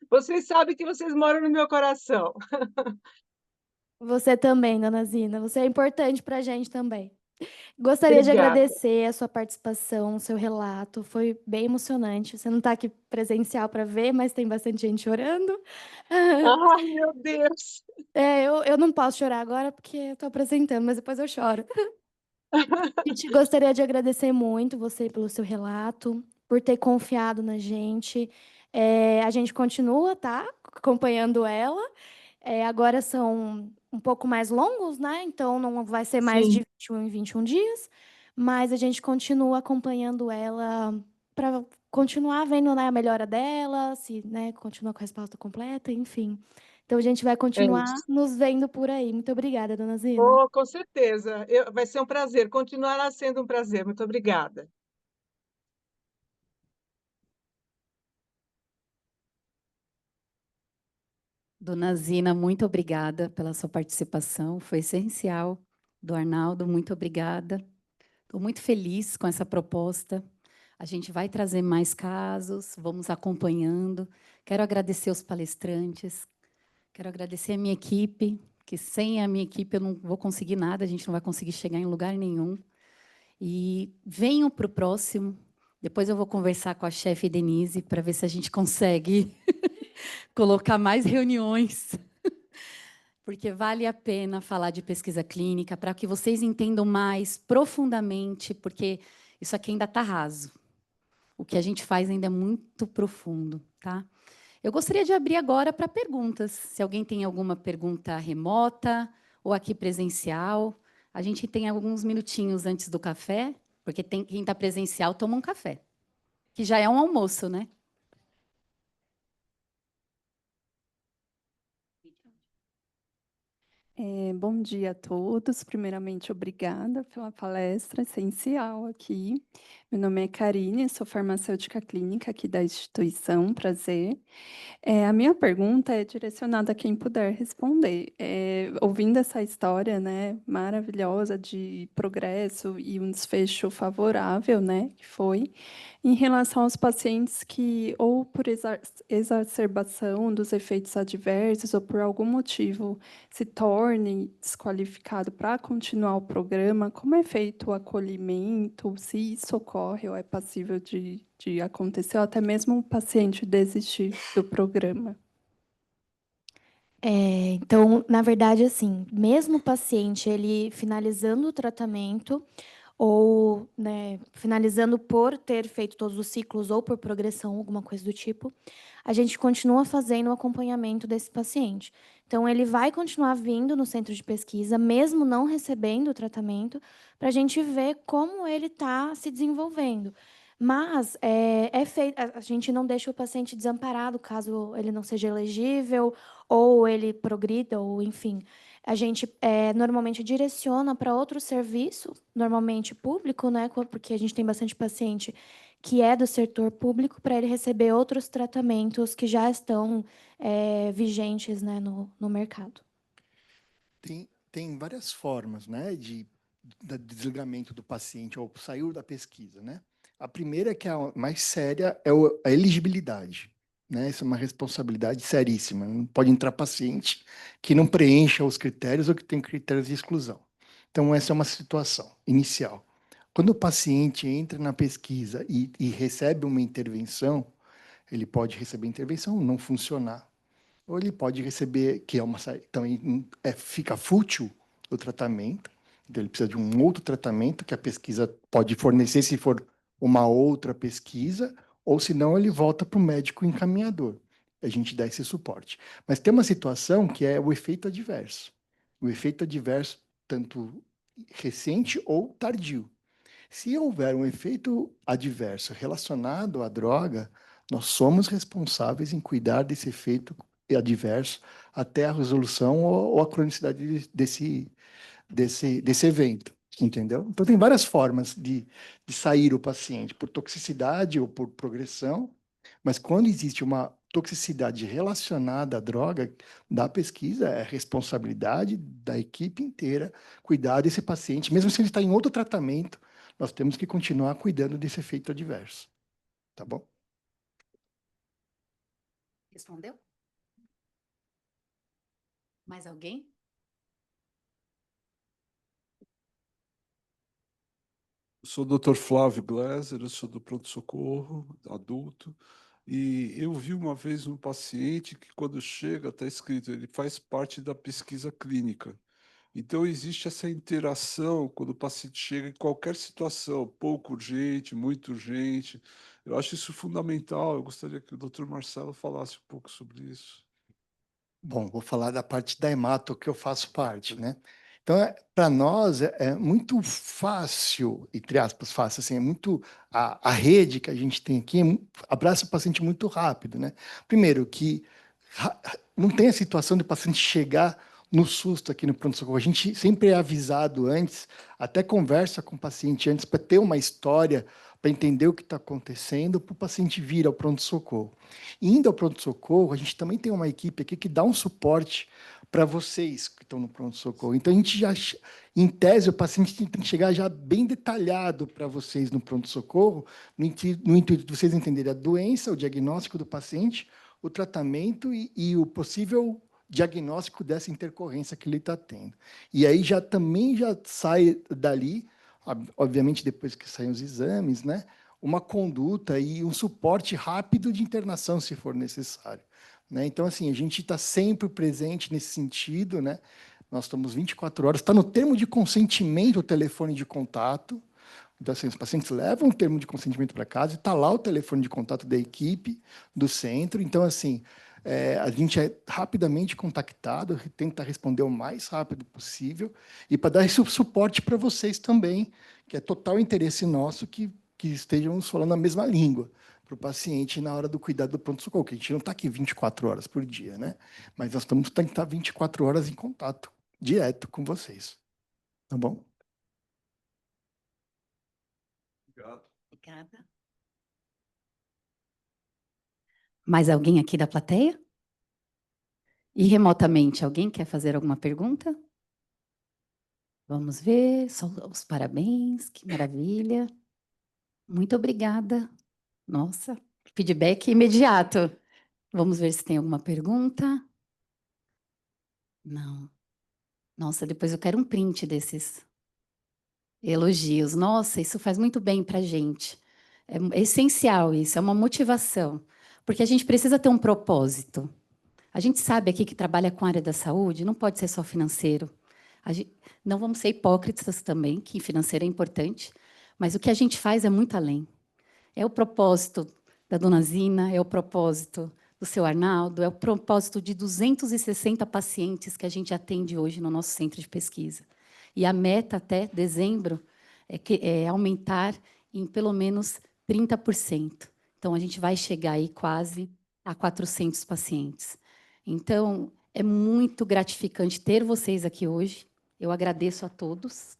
Vocês sabem que vocês moram no meu coração. Você também, dona Zina. Você é importante para a gente também. Gostaria de Obrigada. agradecer a sua participação, o seu relato. Foi bem emocionante. Você não está aqui presencial para ver, mas tem bastante gente chorando. Ai, meu Deus! Eu não posso chorar agora porque eu estou apresentando, mas depois eu choro. A gente gostaria de agradecer muito você pelo seu relato, por ter confiado na gente. A gente continua, tá? Acompanhando ela. Agora são um pouco mais longos, né? Então não vai ser mais de Sim, 21 em 21 dias, mas a gente continua acompanhando ela para continuar vendo, né, a melhora dela, se, né, continua com a resposta completa, enfim. Então a gente vai é continuar isso. nos vendo por aí. Muito obrigada, dona Zina. Oh, com certeza. Vai ser um prazer, continuará sendo um prazer. Muito obrigada. Dona Zina, muito obrigada pela sua participação, foi essencial. Do Arnaldo, muito obrigada. Estou muito feliz com essa proposta. A gente vai trazer mais casos, vamos acompanhando. Quero agradecer os palestrantes, Quero agradecer a minha equipe, que sem a minha equipe eu não vou conseguir nada, a gente não vai conseguir chegar em lugar nenhum. E venham para o próximo. Depois eu vou conversar com a chefe Denise para ver se a gente consegue colocar mais reuniões, porque vale a pena falar de pesquisa clínica para que vocês entendam mais profundamente, porque isso aqui ainda está raso. O que a gente faz ainda é muito profundo, tá? Eu gostaria de abrir agora para perguntas. Se alguém tem alguma pergunta remota ou aqui presencial, a gente tem alguns minutinhos antes do café, porque quem está presencial toma um café, que já é um almoço, né? Bom dia a todos. Primeiramente, obrigada pela palestra essencial aqui. Meu nome é Karine, sou farmacêutica clínica aqui da instituição, prazer. A minha pergunta é direcionada a quem puder responder. Ouvindo essa história, né, maravilhosa de progresso e um desfecho favorável, né, que foi, em relação aos pacientes que, ou por exacerbação dos efeitos adversos, ou por algum motivo, se torne desqualificado para continuar o programa, como é feito o acolhimento, se isso ocorre ou é passível de acontecer, ou até mesmo o paciente desistir do programa? Então, na verdade, assim, mesmo o paciente ele finalizando o tratamento ou, né, finalizando por ter feito todos os ciclos ou por progressão, alguma coisa do tipo, a gente continua fazendo o acompanhamento desse paciente. Então, ele vai continuar vindo no centro de pesquisa, mesmo não recebendo o tratamento, para a gente ver como ele está se desenvolvendo. Mas a gente não deixa o paciente desamparado caso ele não seja elegível ou ele progrida, ou enfim. A gente normalmente direciona para outro serviço, normalmente público, né? Porque a gente tem bastante paciente que é do setor público, para ele receber outros tratamentos que já estão vigentes, né, no mercado. Tem várias formas, né, de desligamento do paciente ou saiu da pesquisa, né? A primeira, que é a mais séria, é a elegibilidade, né? Isso é uma responsabilidade seríssima. Não pode entrar paciente que não preencha os critérios ou que tem critérios de exclusão. Então, essa é uma situação inicial. Quando o paciente entra na pesquisa e recebe uma intervenção, ele pode receber intervenção, não funcionar, ou ele pode receber, que é uma também fica fútil o tratamento, então ele precisa de um outro tratamento que a pesquisa pode fornecer se for uma outra pesquisa, ou se não ele volta para o médico encaminhador. A gente dá esse suporte. Mas tem uma situação que é o efeito adverso. O efeito adverso, tanto recente ou tardio. Se houver um efeito adverso relacionado à droga, nós somos responsáveis em cuidar desse efeito adverso até a resolução ou a cronicidade desse evento, entendeu? Então, tem várias formas de sair o paciente, por toxicidade ou por progressão, mas quando existe uma toxicidade relacionada à droga, da pesquisa, é responsabilidade da equipe inteira cuidar desse paciente, mesmo se ele está em outro tratamento, nós temos que continuar cuidando desse efeito adverso, tá bom? Respondeu? Mais alguém? Eu sou o Dr. Flávio Gleiser, eu sou do pronto-socorro adulto, e eu vi uma vez um paciente que, quando chega, está escrito, ele faz parte da pesquisa clínica. Então, existe essa interação quando o paciente chega em qualquer situação, pouco urgente, muito urgente. Eu acho isso fundamental. Eu gostaria que o Dr. Marcelo falasse um pouco sobre isso. Bom, vou falar da parte da hemato que eu faço parte, né? Então, para nós é muito fácil, entre aspas, fácil, assim, é muito a rede que a gente tem aqui abraça o paciente muito rápido, né? Primeiro que não tem a situação do paciente chegar no susto aqui no pronto-socorro. A gente sempre é avisado antes, até conversa com o paciente antes para ter uma história, para entender o que está acontecendo, para o paciente vir ao pronto-socorro. Indo ao pronto-socorro, a gente também tem uma equipe aqui que dá um suporte para vocês que estão no pronto-socorro. Então, a gente já, em tese, o paciente tem que chegar já bem detalhado para vocês no pronto-socorro, no intuito de vocês entenderem a doença, o diagnóstico do paciente, o tratamento e o possível diagnóstico dessa intercorrência que ele está tendo. E aí também já sai dali, obviamente depois que saem os exames, né, uma conduta e um suporte rápido de internação, se for necessário. Né? Então, assim, a gente está sempre presente nesse sentido, né? Nós estamos 24 horas, está no termo de consentimento o telefone de contato. Então, assim, os pacientes levam o termo de consentimento para casa e está lá o telefone de contato da equipe do centro. Então, assim, a gente é rapidamente contactado, tenta responder o mais rápido possível e para dar esse suporte para vocês também, que é total interesse nosso que estejamos falando a mesma língua para o paciente na hora do cuidado do pronto-socorro, que a gente não está aqui 24 horas por dia, né? Mas nós temos que estar 24 horas em contato, direto com vocês. Tá bom? Obrigado. Obrigada. Mais alguém aqui da plateia? E remotamente, alguém quer fazer alguma pergunta? Vamos ver, só os parabéns, que maravilha. Muito obrigada. Nossa, feedback imediato. Vamos ver se tem alguma pergunta. Não. Nossa, depois eu quero um print desses elogios. Nossa, isso faz muito bem para a gente. É essencial isso, é uma motivação. Porque a gente precisa ter um propósito. A gente sabe aqui que trabalha com a área da saúde, não pode ser só financeiro. Não vamos ser hipócritas também, que financeiro é importante, mas o que a gente faz é muito além. É o propósito da dona Zina, é o propósito do seu Arnaldo, é o propósito de 260 pacientes que a gente atende hoje no nosso centro de pesquisa. E a meta até dezembro é aumentar em pelo menos 30%. Então, a gente vai chegar aí quase a 400 pacientes. Então, é muito gratificante ter vocês aqui hoje. Eu agradeço a todos.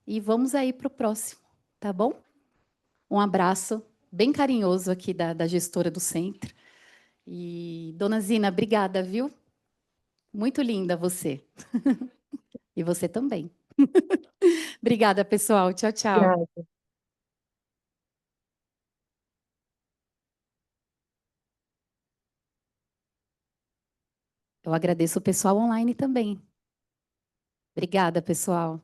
E vamos aí para o próximo, tá bom? Um abraço bem carinhoso aqui da gestora do centro. E, dona Zina, obrigada, viu? Muito linda você. E você também. Obrigada, pessoal. Tchau, tchau. Obrigada. Eu agradeço o pessoal online também. Obrigada, pessoal.